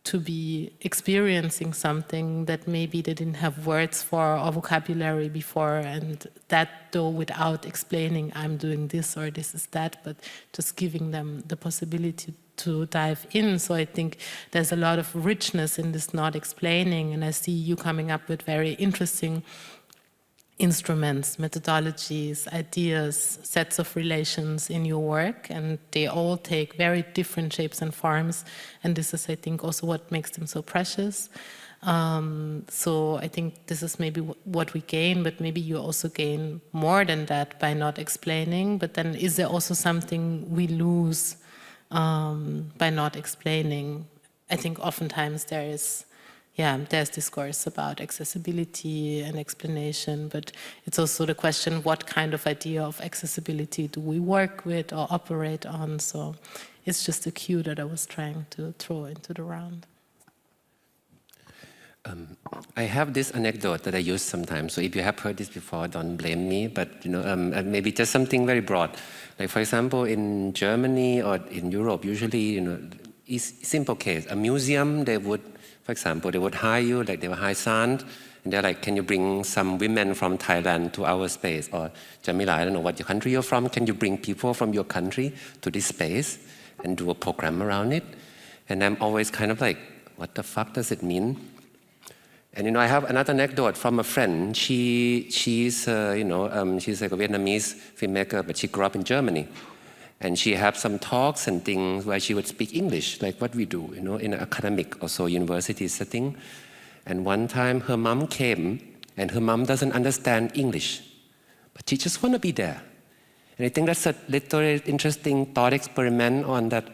to be experiencing something that maybe they didn't have words for or vocabulary before, and that though without explaining I'm doing this or this is that, but just giving them the possibility to dive in. So I think there's a lot of richness in this not explaining, and I see you coming up with very interesting instruments, methodologies, ideas, sets of relations in your work, and they all take very different shapes and forms, and this is, I think, also what makes them so precious. So I think this is maybe what we gain, but maybe you also gain more than that by not explaining. But then is there also something we lose by not explaining? I think oftentimes there's discourse about accessibility and explanation, but it's also the question, what kind of idea of accessibility do we work with or operate on? So it's just a cue that I was trying to throw into the round. I have this anecdote that I use sometimes. So if you have heard this before, don't blame me. But maybe just something very broad. Like for example, in Germany or in Europe, usually, simple case. A museum, they would, for example, they would hire you, like they would hire Sand, and they're like, can you bring some women from Thailand to our space? Or Jamila, I don't know what your country you're from. Can you bring people from your country to this space and do a program around it? And I'm always kind of like, what the fuck does it mean? And I have another anecdote from a friend. She's like a Vietnamese filmmaker, but she grew up in Germany. And she had some talks and things where she would speak English, like what we do, in an academic or so university setting. And one time her mom came, and her mom doesn't understand English, but she just want to be there. And I think that's a little interesting thought experiment on that.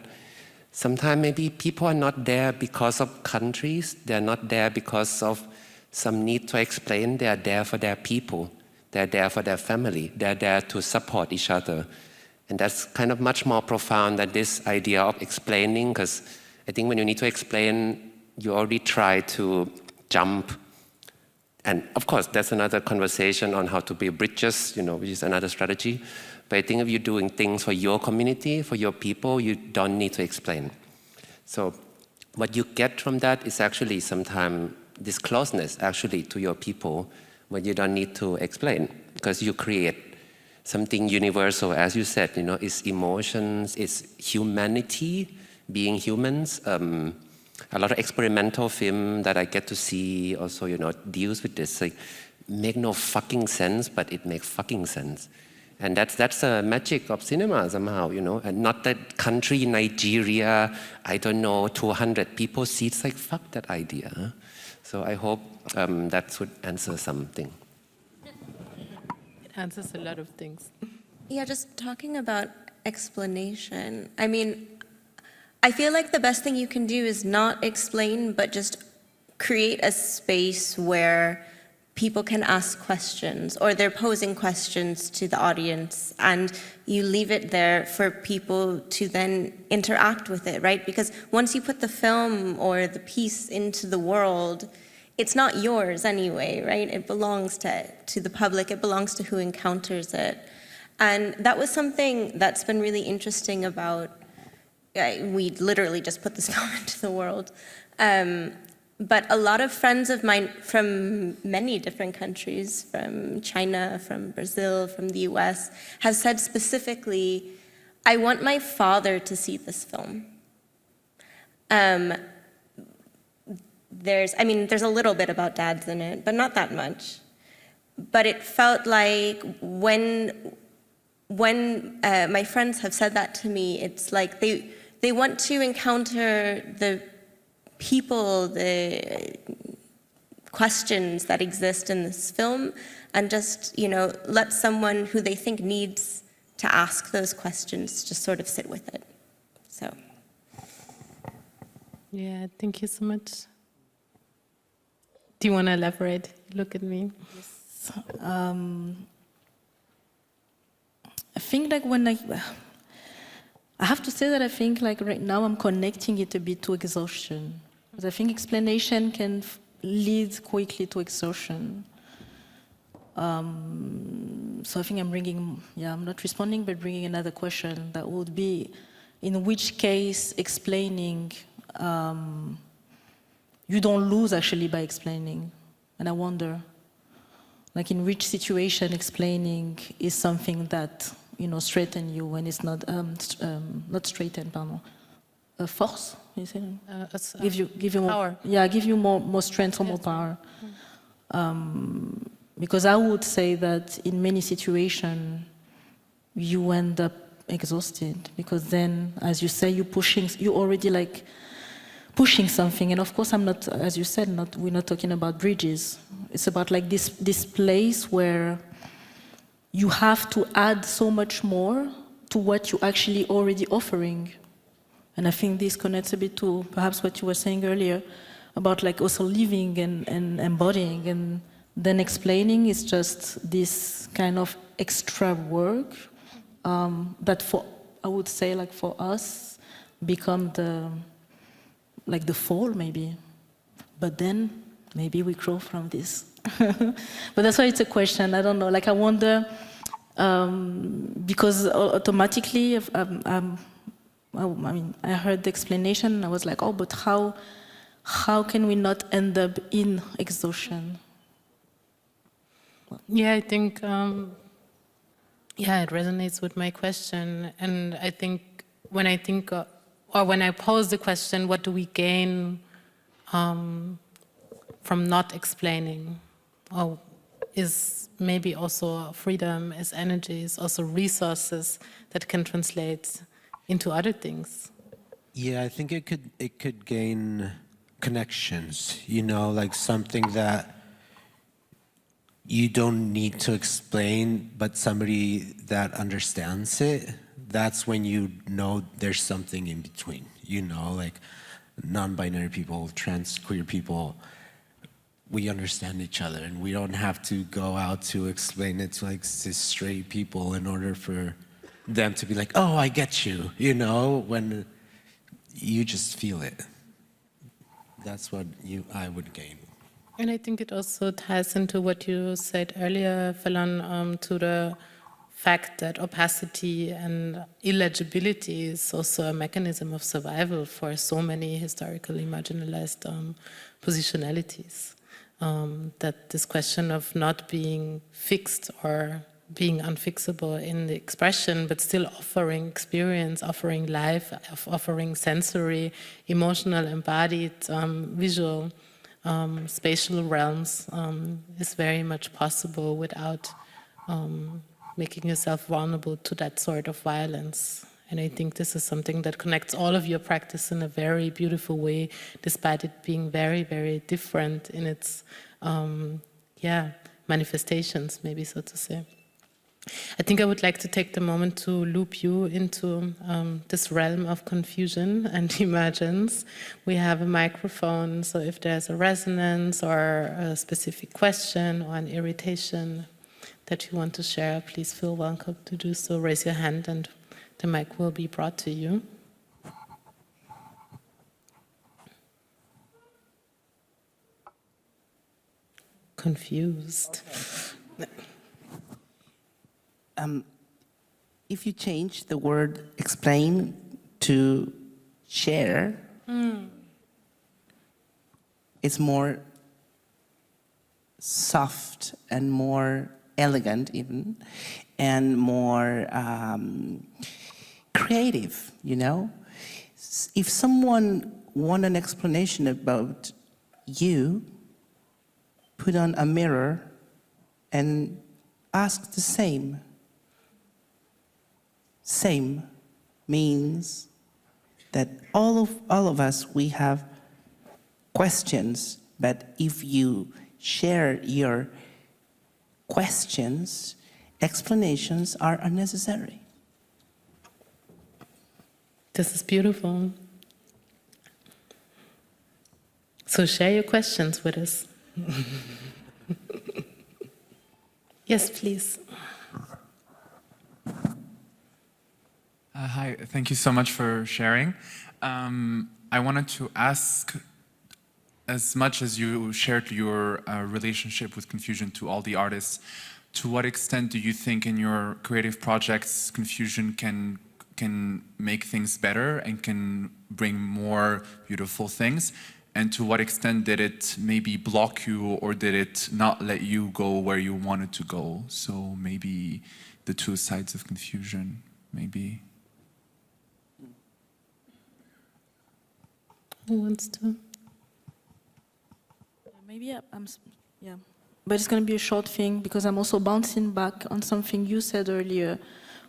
Sometimes maybe people are not there because of countries. They're not there because of some need to explain. They are there for their people. They're there for their family. They're there to support each other. And that's kind of much more profound than this idea of explaining, because I think when you need to explain, you already try to jump. And of course, that's another conversation on how to build bridges, which is another strategy. But I think if you're doing things for your community, for your people, you don't need to explain. So what you get from that is actually sometimes this closeness actually to your people, but you don't need to explain, because you create something universal, as you said, it's emotions, it's humanity, being humans. A lot of experimental film that I get to see also, deals with this. Like, make no fucking sense, but it makes fucking sense. And that's the magic of cinema somehow, and not that country, Nigeria, I don't know, 200 people see, it's like, fuck that idea. So I hope that would answer something. It answers a lot of things. Yeah, just talking about explanation. I mean, I feel like the best thing you can do is not explain, but just create a space where people can ask questions, or they're posing questions to the audience, and you leave it there for people to then interact with it, right? Because once you put the film or the piece into the world, it's not yours anyway, right? It belongs to the public, it belongs to who encounters it. And that was something that's been really interesting about, we literally just put this film into the world. But a lot of friends of mine from many different countries, from China, from Brazil, from the US, have said specifically, I want my father to see this film. There's a little bit about dads in it, but not that much. But it felt like when my friends have said that to me, it's like they want to encounter the people, the questions that exist in this film, and just, let someone who they think needs to ask those questions just sort of sit with it. So. Yeah, thank you so much. Do you want to elaborate? Look at me. Yes. I think like when I have to say that I think like right now I'm connecting it a bit to exhaustion. Because I think explanation can lead quickly to exhaustion. So I think I'm not responding, but bringing another question that would be, in which case explaining, you don't lose actually by explaining. And I wonder, like in which situation explaining is something that, straighten you when it's not, not straighten, pardon, force, you say? Give you more power. Yeah, give you more strength or more power. Because I would say that in many situations, you end up exhausted, because then, as you say, you already like pushing something. And of course, I'm not, as you said, we're not talking about bridges. It's about like this place where you have to add so much more to what you're actually already offering. And I think this connects a bit to perhaps what you were saying earlier about like also living and embodying, and then explaining is just this kind of extra work that I would say like for us become the fall maybe, but then maybe we grow from this. But that's why it's a question. I don't know. Like I wonder, because automatically, I heard the explanation and I was like, oh, but how can we not end up in exhaustion? Yeah, I think, it resonates with my question. And I think when I think, or when I pose the question, what do we gain from not explaining? Or is maybe also freedom, is energy, is also resources that can translate into other things. Yeah, I think it could gain connections, like something that you don't need to explain, but somebody that understands it, that's when you know there's something in between, like non-binary people, trans, queer people, we understand each other, and we don't have to go out to explain it to like cis straight people in order for them to be like, oh, I get you, when you just feel it. That's what I would gain. And I think it also ties into what you said earlier, Fallon, to the fact that opacity and illegibility is also a mechanism of survival for so many historically marginalized positionalities. That this question of not being fixed or being unfixable in the expression, but still offering experience, offering life, offering sensory, emotional, embodied, visual, spatial realms is very much possible without making yourself vulnerable to that sort of violence. And I think this is something that connects all of your practice in a very beautiful way, despite it being very, very different in its manifestations, maybe so to say. I think I would like to take the moment to loop you into this realm of confusion and emergence. We have a microphone, so if there's a resonance or a specific question or an irritation that you want to share, please feel welcome to do so. Raise your hand and the mic will be brought to you. Confused. Okay. If you change the word explain to share, it's more soft and more elegant even, and more creative, you know? If someone wants an explanation about you, put on a mirror and ask the same. Same means that all of us, we have questions, but if you share your questions, explanations are unnecessary. This is beautiful. So share your questions with us. Yes, please. Hi, thank you so much for sharing. I wanted to ask, as much as you shared your relationship with confusion to all the artists, to what extent do you think in your creative projects confusion can make things better and can bring more beautiful things? And to what extent did it maybe block you, or did it not let you go where you wanted to go? So maybe the two sides of confusion, maybe. Who wants to? Maybe yeah. But it's going to be a short thing, because I'm also bouncing back on something you said earlier,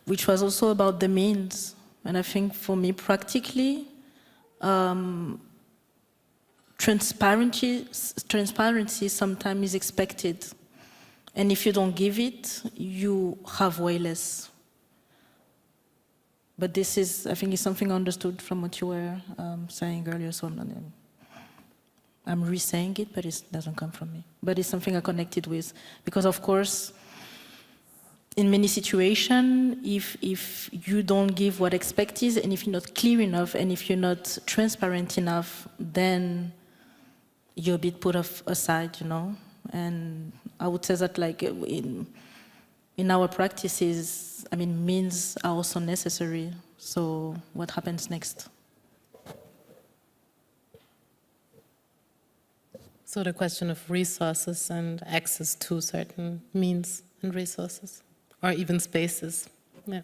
which was also about the means. And I think for me, practically, transparency sometimes is expected. And if you don't give it, you have way less. But this is, I think, is something understood from what you were saying earlier, so I'm re-saying it, but it doesn't come from me. But it's something I connected with. Because, of course, in many situations, if you don't give what expected, and if you're not clear enough, and if you're not transparent enough, then you're a bit put aside, you know? And I would say that, like, in our practices, I mean, means are also necessary. So what happens next? So the question of resources and access to certain means and resources, or even spaces. Yeah.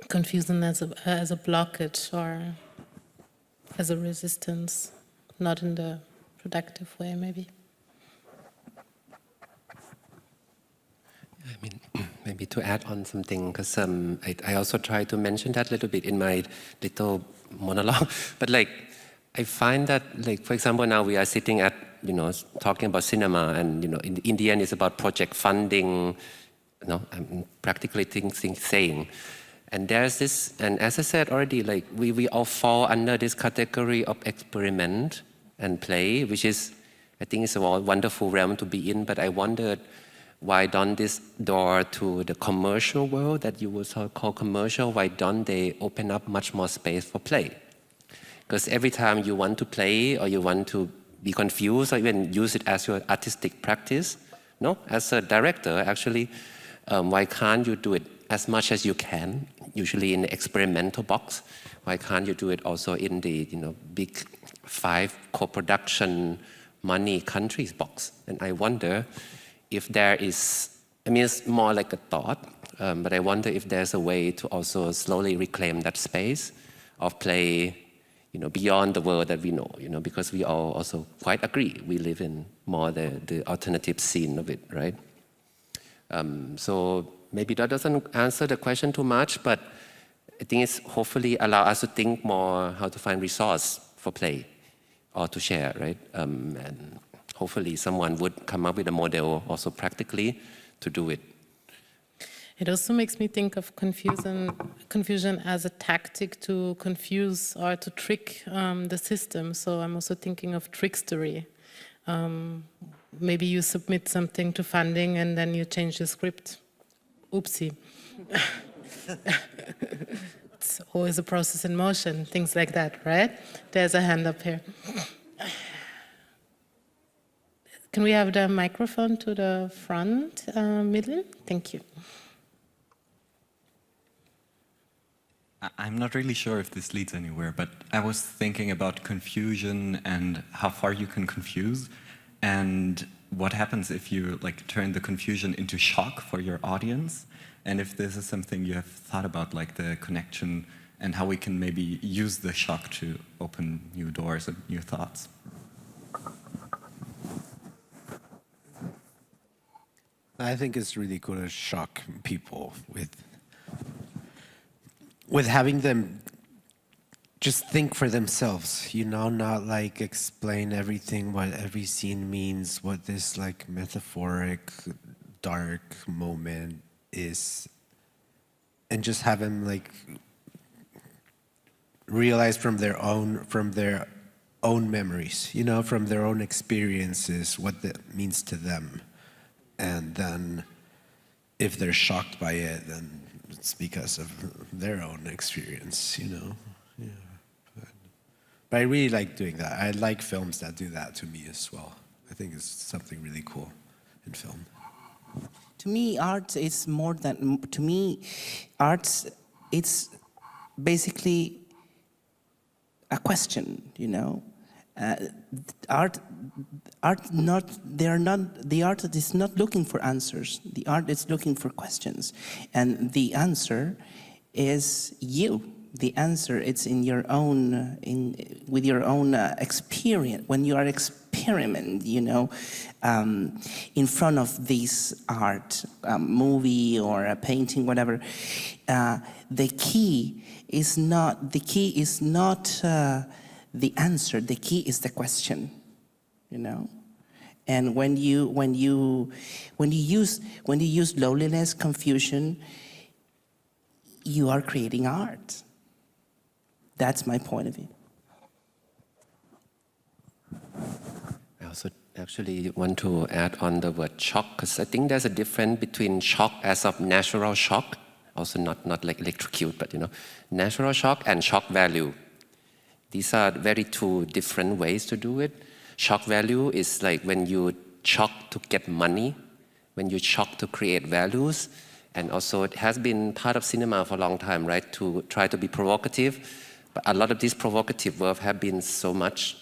Confusion as a blockage or as a resistance, not in the productive way, maybe. I mean, maybe to add on something, because I also try to mention that a little bit in my little monologue. But like, I find that, like, for example, now we are sitting at, talking about cinema, and, in the end, it's about project funding, practically things saying. And there's this, and as I said already, like, we all fall under this category of experiment and play, which is, I think it's a wonderful realm to be in, but I wondered, why don't this door to the commercial world that you would call commercial, why don't they open up much more space for play? Because every time you want to play, or you want to be confused, or even use it as your artistic practice, No, as a director, actually, why can't you do it as much as you can, usually in the experimental box? Why can't you do it also in the big 5 co-production money countries box? And I wonder if there is, I mean, it's more like a thought, but I wonder if there's a way to also slowly reclaim that space of play, beyond the world that we know, because we all also quite agree. We live in more the alternative scene of it, right? So maybe that doesn't answer the question too much, but I think it's hopefully allow us to think more how to find resource for play or to share, right? And hopefully someone would come up with a model also practically to do it. It also makes me think of confusion as a tactic to confuse or to trick the system. So I'm also thinking of trickstery. Maybe you submit something to funding and then you change the script. Oopsie. It's always a process in motion, things like that, right? There's a hand up here. Can we have the microphone to the front, middle? Thank you. I'm not really sure if this leads anywhere, but I was thinking about confusion and how far you can confuse, and what happens if you turn the confusion into shock for your audience, and if this is something you have thought about, like the connection and how we can maybe use the shock to open new doors and new thoughts. I think it's really cool to shock people with having them just think for themselves, not explain everything, what every scene means, what this metaphoric dark moment is, and just have them realize from their own memories, from their own experiences, what that means to them. And then if they're shocked by it, then it's because of their own experience, Yeah. But I really like doing that. I like films that do that to me as well. I think it's something really cool in film. To me, art is more than, art, it's basically a question, the artist is not looking for answers. The art is looking for questions. And the answer is you. The answer is in your own, with your own experience. When you are experiment, in front of this art, a movie or a painting, whatever, the key is not the answer. The key is the question, And when you use loneliness, confusion, you are creating art. That's my point of view. I also actually want to add on the word shock, because I think there's a difference between shock as of natural shock, also not like electrocute, but natural shock and shock value. These are very two different ways to do it. Shock value is like when you shock to get money, when you shock to create values, and also it has been part of cinema for a long time, right, to try to be provocative. But a lot of these provocative work have been so much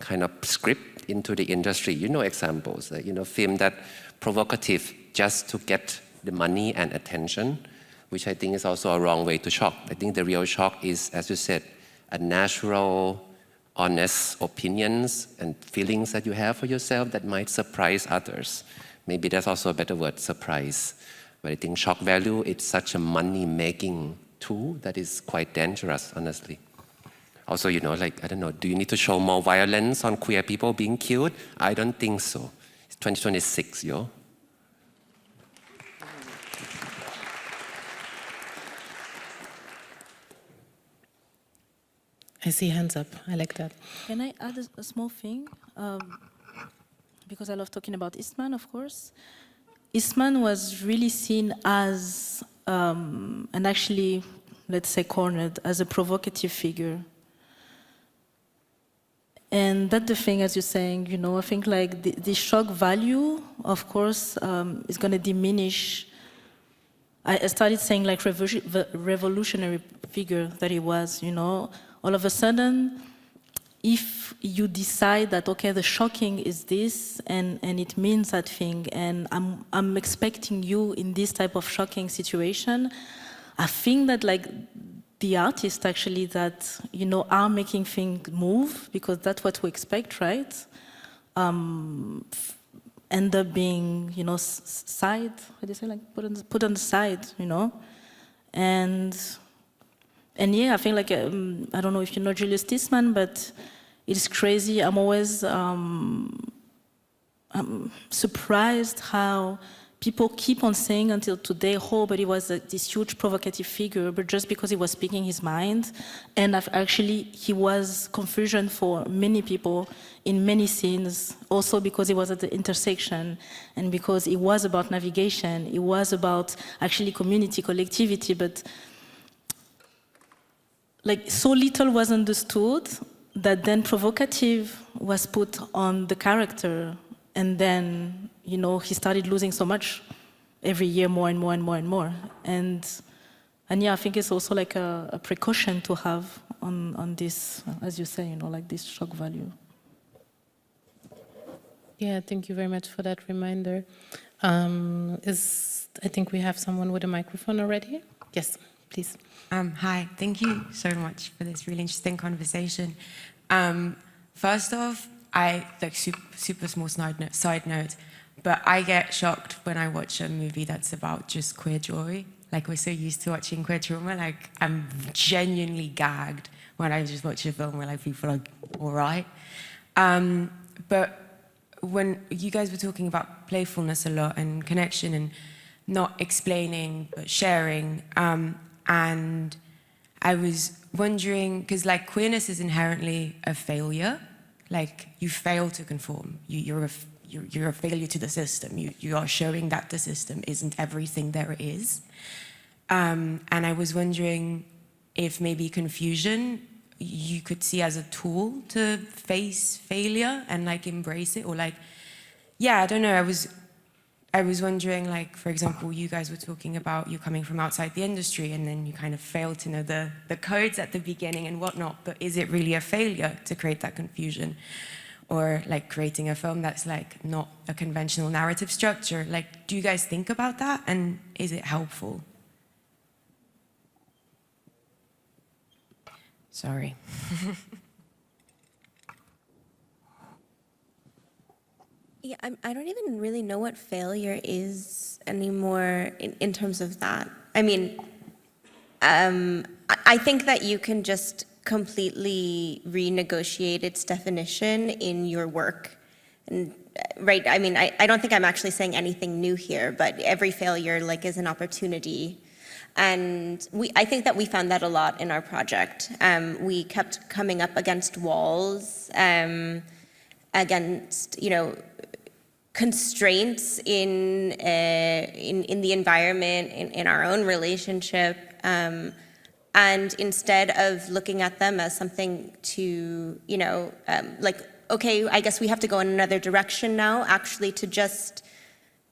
kind of script into the industry. Examples, film that provocative just to get the money and attention, which I think is also a wrong way to shock. I think the real shock is, as you said, a natural, honest opinions and feelings that you have for yourself that might surprise others. Maybe that's also a better word, surprise. But I think shock value, it's such a money-making tool that is quite dangerous, honestly. Also, I don't know, do you need to show more violence on queer people being killed? I don't think so. It's 2026, yo. I see hands up. I like that. Can I add a small thing? Because I love talking about Eastman, of course. Eastman was really seen as, and actually, let's say cornered, as a provocative figure. And that's the thing, as you're saying, you know, I think like the shock value, of course, is going to diminish. I started saying like revolutionary figure that he was, you know. All of a sudden, if you decide that, okay, the shocking is this, and it means that thing, and I'm expecting you in this type of shocking situation, I think that like the artists actually that, you know, are making things move, because that's what we expect, right? End up being, you know, side, how do you say, like put on the side, you know? And yeah, I think like, I don't know if you know Julius Eastman, but it's crazy. I'm always I'm surprised how people keep on saying until today, oh, but he was this huge provocative figure, but just because he was speaking his mind. And actually, he was confusion for many people in many scenes, also because he was at the intersection, and because it was about navigation, it was about actually community, collectivity, but like so little was understood that then provocative was put on the character, and then, you know, he started losing so much every year, more and more and more and more. And yeah, I think it's also like a precaution to have on this, as you say, you know, like this shock value. Yeah, thank you very much for that reminder. I think we have someone with a microphone already. Yes, please. Hi, thank you so much for this really interesting conversation. First off, like super small side note, but I get shocked when I watch a movie that's about just queer joy. Like, we're so used to watching queer trauma. Like, I'm genuinely gagged when I just watch a film where like people are all right. But when you guys were talking about playfulness a lot and connection and not explaining but sharing, and I was wondering, because like queerness is inherently a failure. Like, you fail to conform. You're a failure to the system. You are showing that the system isn't everything there is. And I was wondering if maybe confusion you could see as a tool to face failure and like embrace it, or like, yeah, I don't know. I was wondering, like, for example, you guys were talking about you coming from outside the industry and then you kind of failed to know the codes at the beginning and whatnot, but is it really a failure to create that confusion? Or like creating a film that's like not a conventional narrative structure? Like, do you guys think about that, and is it helpful? Sorry. Yeah, I don't even really know what failure is anymore in terms of that. I mean, I think that you can just completely renegotiate its definition in your work. And, right, I mean, I don't think I'm actually saying anything new here, but every failure like is an opportunity. And I think that we found that a lot in our project. We kept coming up against walls, against, you know, constraints in the environment, in our own relationship, and instead of looking at them as something to, you know, like, okay, I guess we have to go in another direction now, actually to just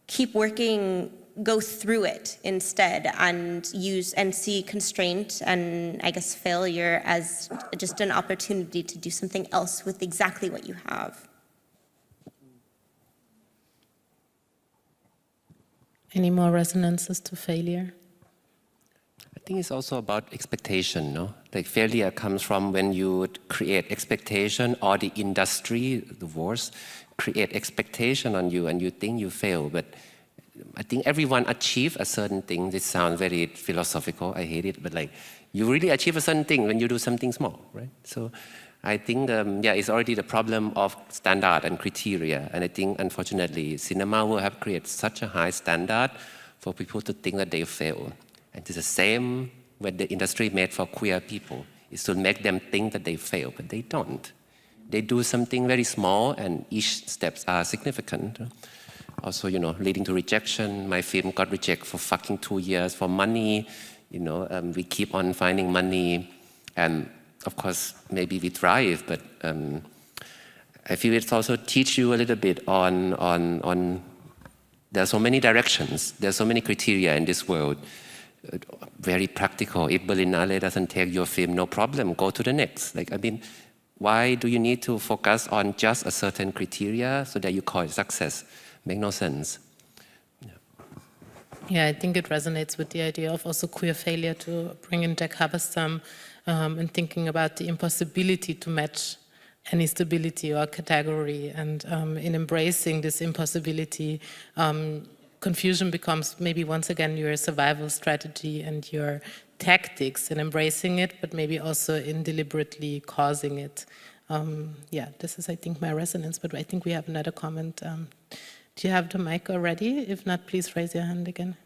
keep working, go through it instead, and use and see constraint and I guess failure as just an opportunity to do something else with exactly what you have. Any more resonances to failure? I think it's also about expectation, no? Like, failure comes from when you create expectation, or the industry, the wars, create expectation on you and you think you fail. But I think everyone achieves a certain thing. This sounds very philosophical, I hate it, but like, you really achieve a certain thing when you do something small, right? So I think, yeah, it's already the problem of standard and criteria. And I think, unfortunately, cinema will have created such a high standard for people to think that they fail. And it's the same when the industry made for queer people, is to make them think that they fail, but they don't. They do something very small, and each steps are significant. Also, you know, leading to rejection. My film got rejected for fucking 2 years for money. You know, we keep on finding money, and of course, maybe we thrive, but I feel it's also teach you a little bit on there are so many directions, there are so many criteria in this world. Very practical. If Berlinale doesn't take your film, no problem, go to the next. Like, I mean, why do you need to focus on just a certain criteria so that you call it success? Make no sense. Yeah, I think it resonates with the idea of also queer failure, to bring in Jack Haberstam and thinking about the impossibility to match any stability or category. And in embracing this impossibility, confusion becomes maybe once again your survival strategy and your tactics in embracing it, but maybe also in deliberately causing it. Yeah, this is, I think, my resonance, but I think we have another comment. Do you have the mic already? If not, please raise your hand again.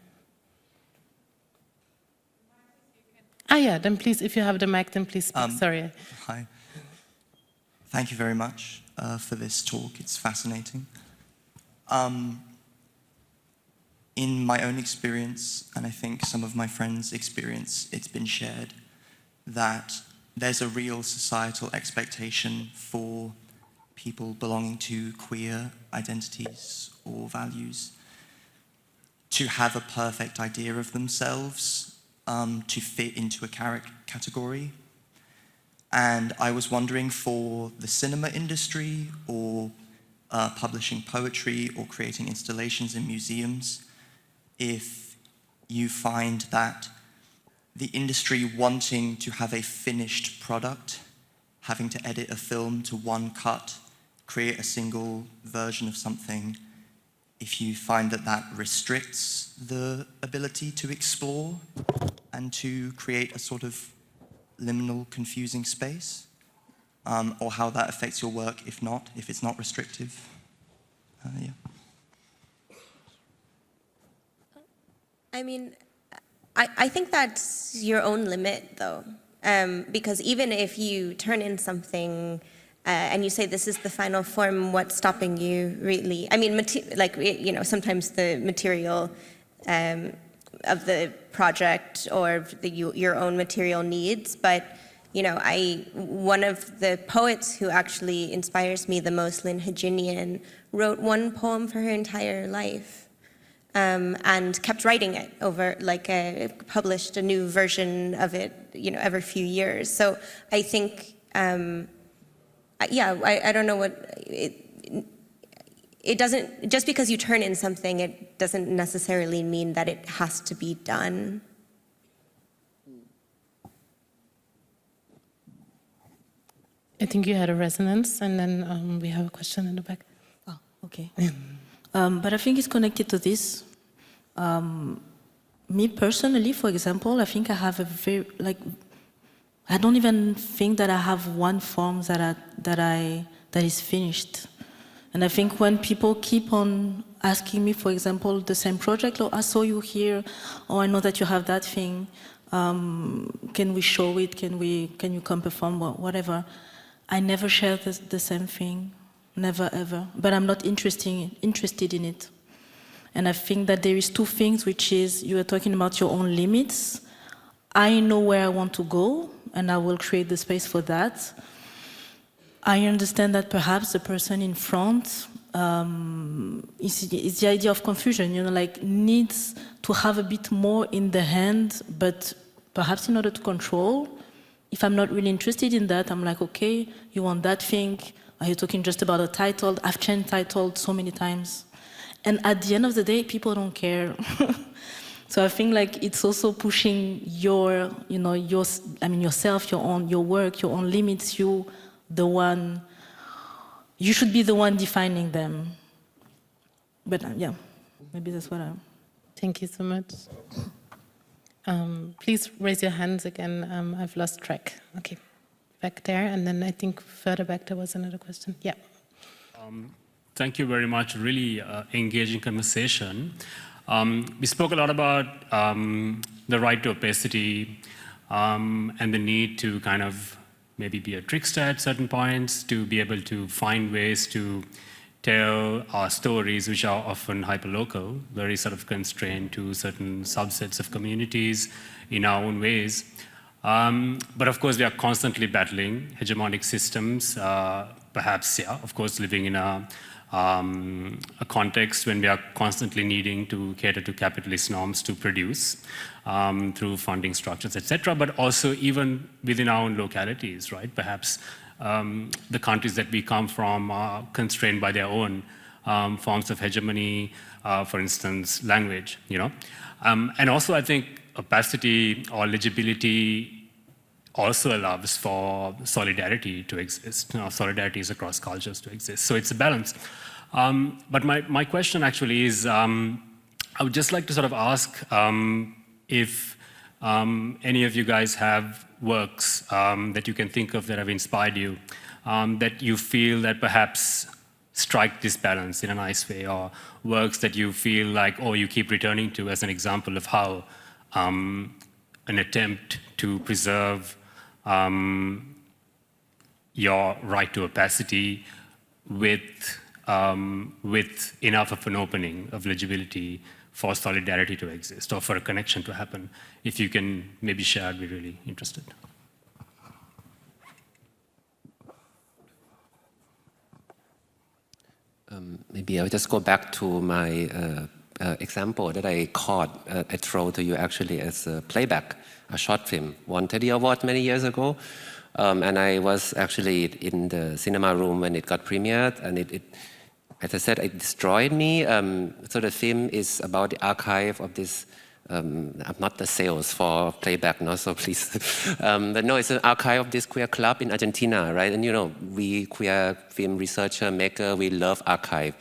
Yeah, then please, if you have the mic, then please speak. Sorry. Hi. Thank you very much for this talk. It's fascinating. In my own experience, and I think some of my friends' experience, it's been shared that there's a real societal expectation for people belonging to queer identities or values to have a perfect idea of themselves, to fit into a category. And I was wondering, for the cinema industry or publishing poetry or creating installations in museums, if you find that the industry wanting to have a finished product, having to edit a film to one cut, create a single version of something, if you find that that restricts the ability to explore and to create a sort of liminal, confusing space, or how that affects your work if it's not restrictive. Yeah. I mean, I think that's your own limit, though, because even if you turn in something and you say this is the final form, what's stopping you really? I mean, sometimes the material of the project or your own material needs, but one of the poets who actually inspires me the most, Lynn Hajinian, wrote one poem for her entire life. And kept writing it over, published a new version of it, every few years. So I think, I don't know what, it doesn't, just because you turn in something, it doesn't necessarily mean that it has to be done. I think you had a resonance, and then we have a question in the back. Oh, okay. But I think it's connected to this. Me personally, for example, I think I have a very, I don't even think that I have one form that is finished. And I think when people keep on asking me, for example, the same project, I saw you here, or I know that you have that thing, can we show it, can you come perform, whatever. I never share the same thing, never ever, but I'm not interested in it. And I think that there is two things, which is, you are talking about your own limits. I know where I want to go, and I will create the space for that. I understand that perhaps the person in front, it's the idea of confusion, needs to have a bit more in the hand, but perhaps in order to control. If I'm not really interested in that, I'm like, okay, you want that thing? Are you talking just about a title? I've changed title so many times. And at the end of the day, people don't care. So I think it's also pushing yourself, your work, your own limits. You should be the one defining them. But yeah, maybe that's what I'm. Thank you so much. Please raise your hands again. I've lost track. Okay, back there, and then I think further back there was another question. Yeah. Thank you very much. Really engaging conversation. We spoke a lot about the right to opacity and the need to kind of maybe be a trickster at certain points, to be able to find ways to tell our stories, which are often hyperlocal, very sort of constrained to certain subsets of communities in our own ways. But of course, we are constantly battling hegemonic systems, perhaps, yeah, of course, living in a context when we are constantly needing to cater to capitalist norms to produce through funding structures, etc., but also even within our own localities, right? Perhaps the countries that we come from are constrained by their own forms of hegemony, for instance, language, you know? And also, I think opacity or legibility also allows for solidarity to exist, solidarities across cultures to exist. So it's a balance. But my question actually is, I would just like to sort of ask if any of you guys have works that you can think of that have inspired you, that you feel that perhaps strike this balance in a nice way, or works that you feel like, oh, you keep returning to as an example of how an attempt to preserve your right to opacity with enough of an opening of legibility for solidarity to exist or for a connection to happen. If you can maybe share, I'd be really interested. Maybe I'll just go back to my example that I caught, I throw to you actually as a playback, a short film, won Teddy Award many years ago. And I was actually in the cinema room when it got premiered, and it as I said, it destroyed me. So the film is about the archive of this, I'm not the sales for playback, no, so please. But no, it's an archive of this queer club in Argentina, right? And you know, we queer film researcher, maker, we love archive.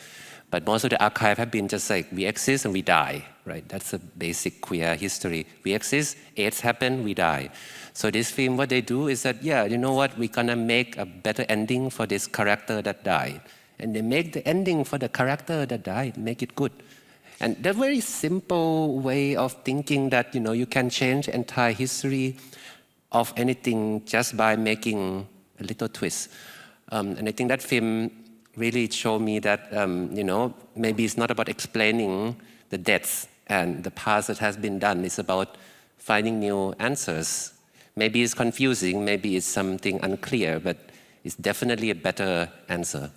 But most of the archive have been just like, we exist and we die, right? That's a basic queer history. We exist, AIDS happen, we die. So this film, what they do is that, yeah, you know what, we're gonna make a better ending for this character that died. And they make the ending for the character that died, make it good. And that very simple way of thinking that, you know, you can change the entire history of anything just by making a little twist. And I think that film really showed me that, you know, maybe it's not about explaining the deaths and the past that has been done. It's about finding new answers. Maybe it's confusing, maybe it's something unclear, but it's definitely a better answer.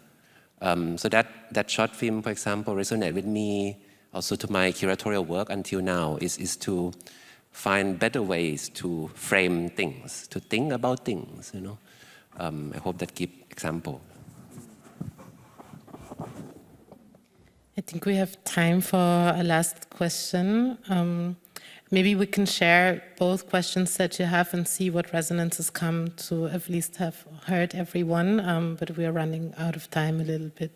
So that short film, for example, resonated with me also to my curatorial work until now, is to find better ways to frame things, to think about things, you know. I hope that gives example. I think we have time for a last question. Maybe we can share both questions that you have and see what resonances come to at least have heard everyone, but we are running out of time a little bit.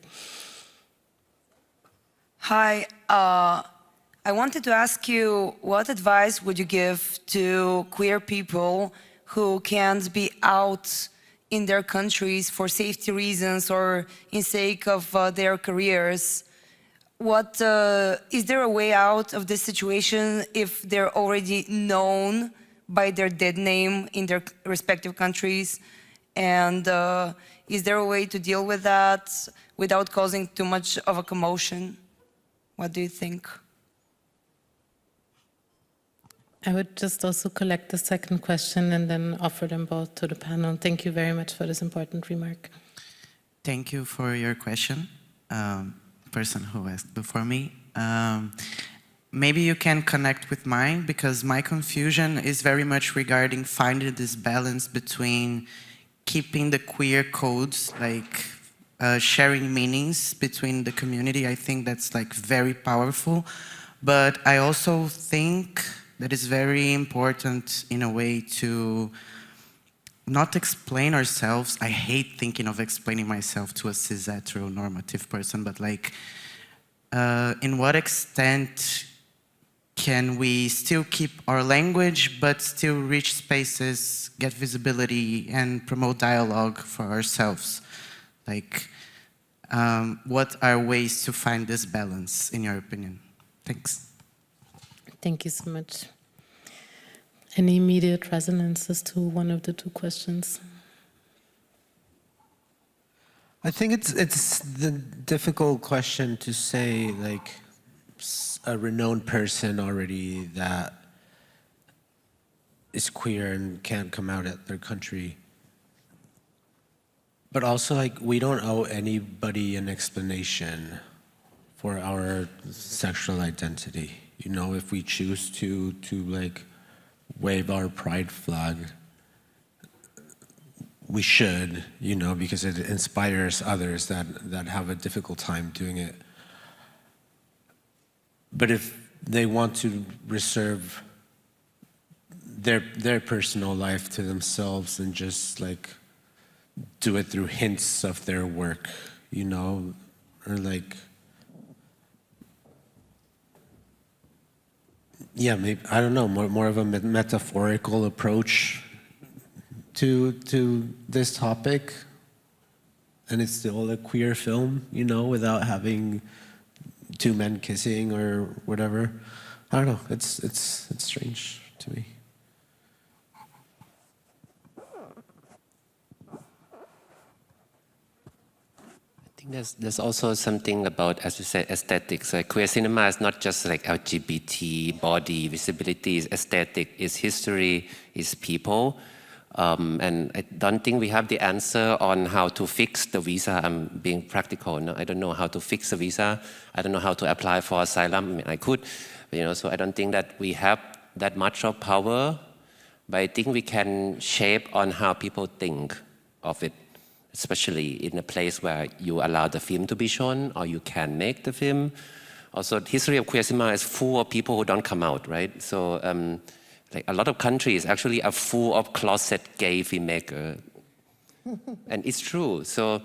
Hi, I wanted to ask you, what advice would you give to queer people who can't be out in their countries for safety reasons or in sake of their careers? Is there a way out of this situation if they're already known by their dead name in their respective countries? And is there a way to deal with that without causing too much of a commotion? What do you think? I would just also collect the second question and then offer them both to the panel. Thank you very much for this important remark. Thank you for your question. Person who asked before me. Maybe you can connect with mine, because my confusion is very much regarding finding this balance between keeping the queer codes, like sharing meanings between the community. I think that's like very powerful. But I also think that it's very important in a way to not explain ourselves. I hate thinking of explaining myself to a cis heteronormative person, but like, in what extent can we still keep our language, but still reach spaces, get visibility, and promote dialogue for ourselves? Like, what are ways to find this balance, in your opinion? Thanks. Thank you so much. Any immediate resonances to one of the two questions? I think it's the difficult question to say, like, a renowned person already, that is queer and can't come out at their country. But also, like, we don't owe anybody an explanation for our sexual identity. You know, if we choose to like wave our pride flag, we should, you know, because it inspires others that have a difficult time doing it. But if they want to reserve their personal life to themselves and just like do it through hints of their work, you know, or like, yeah, maybe, I don't know, more of a metaphorical approach to this topic, and it's still a queer film, you know, without having two men kissing or whatever. I don't know. It's strange to me. I think there's also something about, as you said, aesthetics. Like queer cinema is not just like LGBT body visibility, it's aesthetic, it's history, it's people. And I don't think we have the answer on how to fix the visa. I'm being practical. No? I don't know how to fix the visa. I don't know how to apply for asylum. I mean, I could, but, you know, so I don't think that we have that much of power. But I think we can shape on how people think of it, especially in a place where you allow the film to be shown or you can make the film. Also, the history of queer cinema is full of people who don't come out, right? So like a lot of countries actually are full of closet gay filmmakers. And it's true. So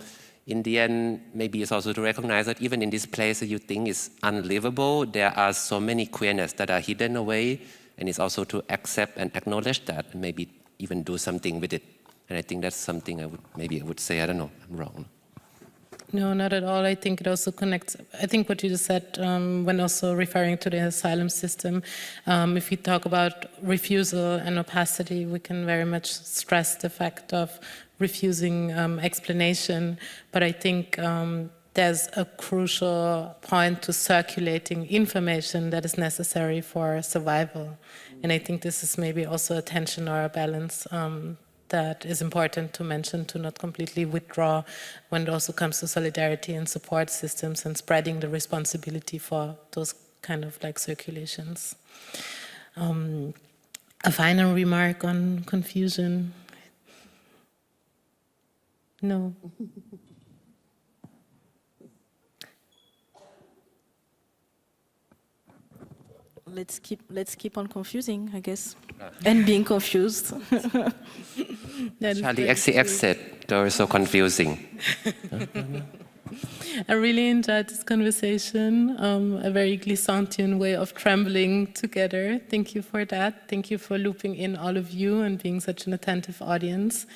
in the end, maybe it's also to recognize that even in this place that you think is unlivable, there are so many queerness that are hidden away. And it's also to accept and acknowledge that and maybe even do something with it. And I think that's something I would say, I don't know, I'm wrong. No, not at all. I think it also connects. I think what you just said when also referring to the asylum system, if we talk about refusal and opacity, we can very much stress the fact of refusing explanation. But I think there's a crucial point to circulating information that is necessary for survival. And I think this is maybe also a tension or a balance that is important to mention, to not completely withdraw when it also comes to solidarity and support systems and spreading the responsibility for those kind of like circulations. A final remark on confusion? No. Let's keep on confusing, I guess, and being confused. Charlie XCX said, they're so confusing. I really enjoyed this conversation, a very Glissantian way of trembling together. Thank you for that. Thank you for looping in all of you and being such an attentive audience.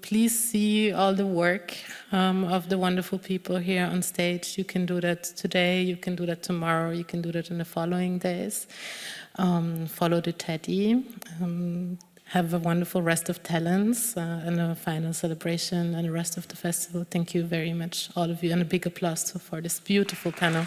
Please see all the work of the wonderful people here on stage. You can do that today, you can do that tomorrow, you can do that in the following days. Follow the Teddy. Have a wonderful rest of Talents and a final celebration and the rest of the festival. Thank you very much, all of you, and a big applause for this beautiful panel.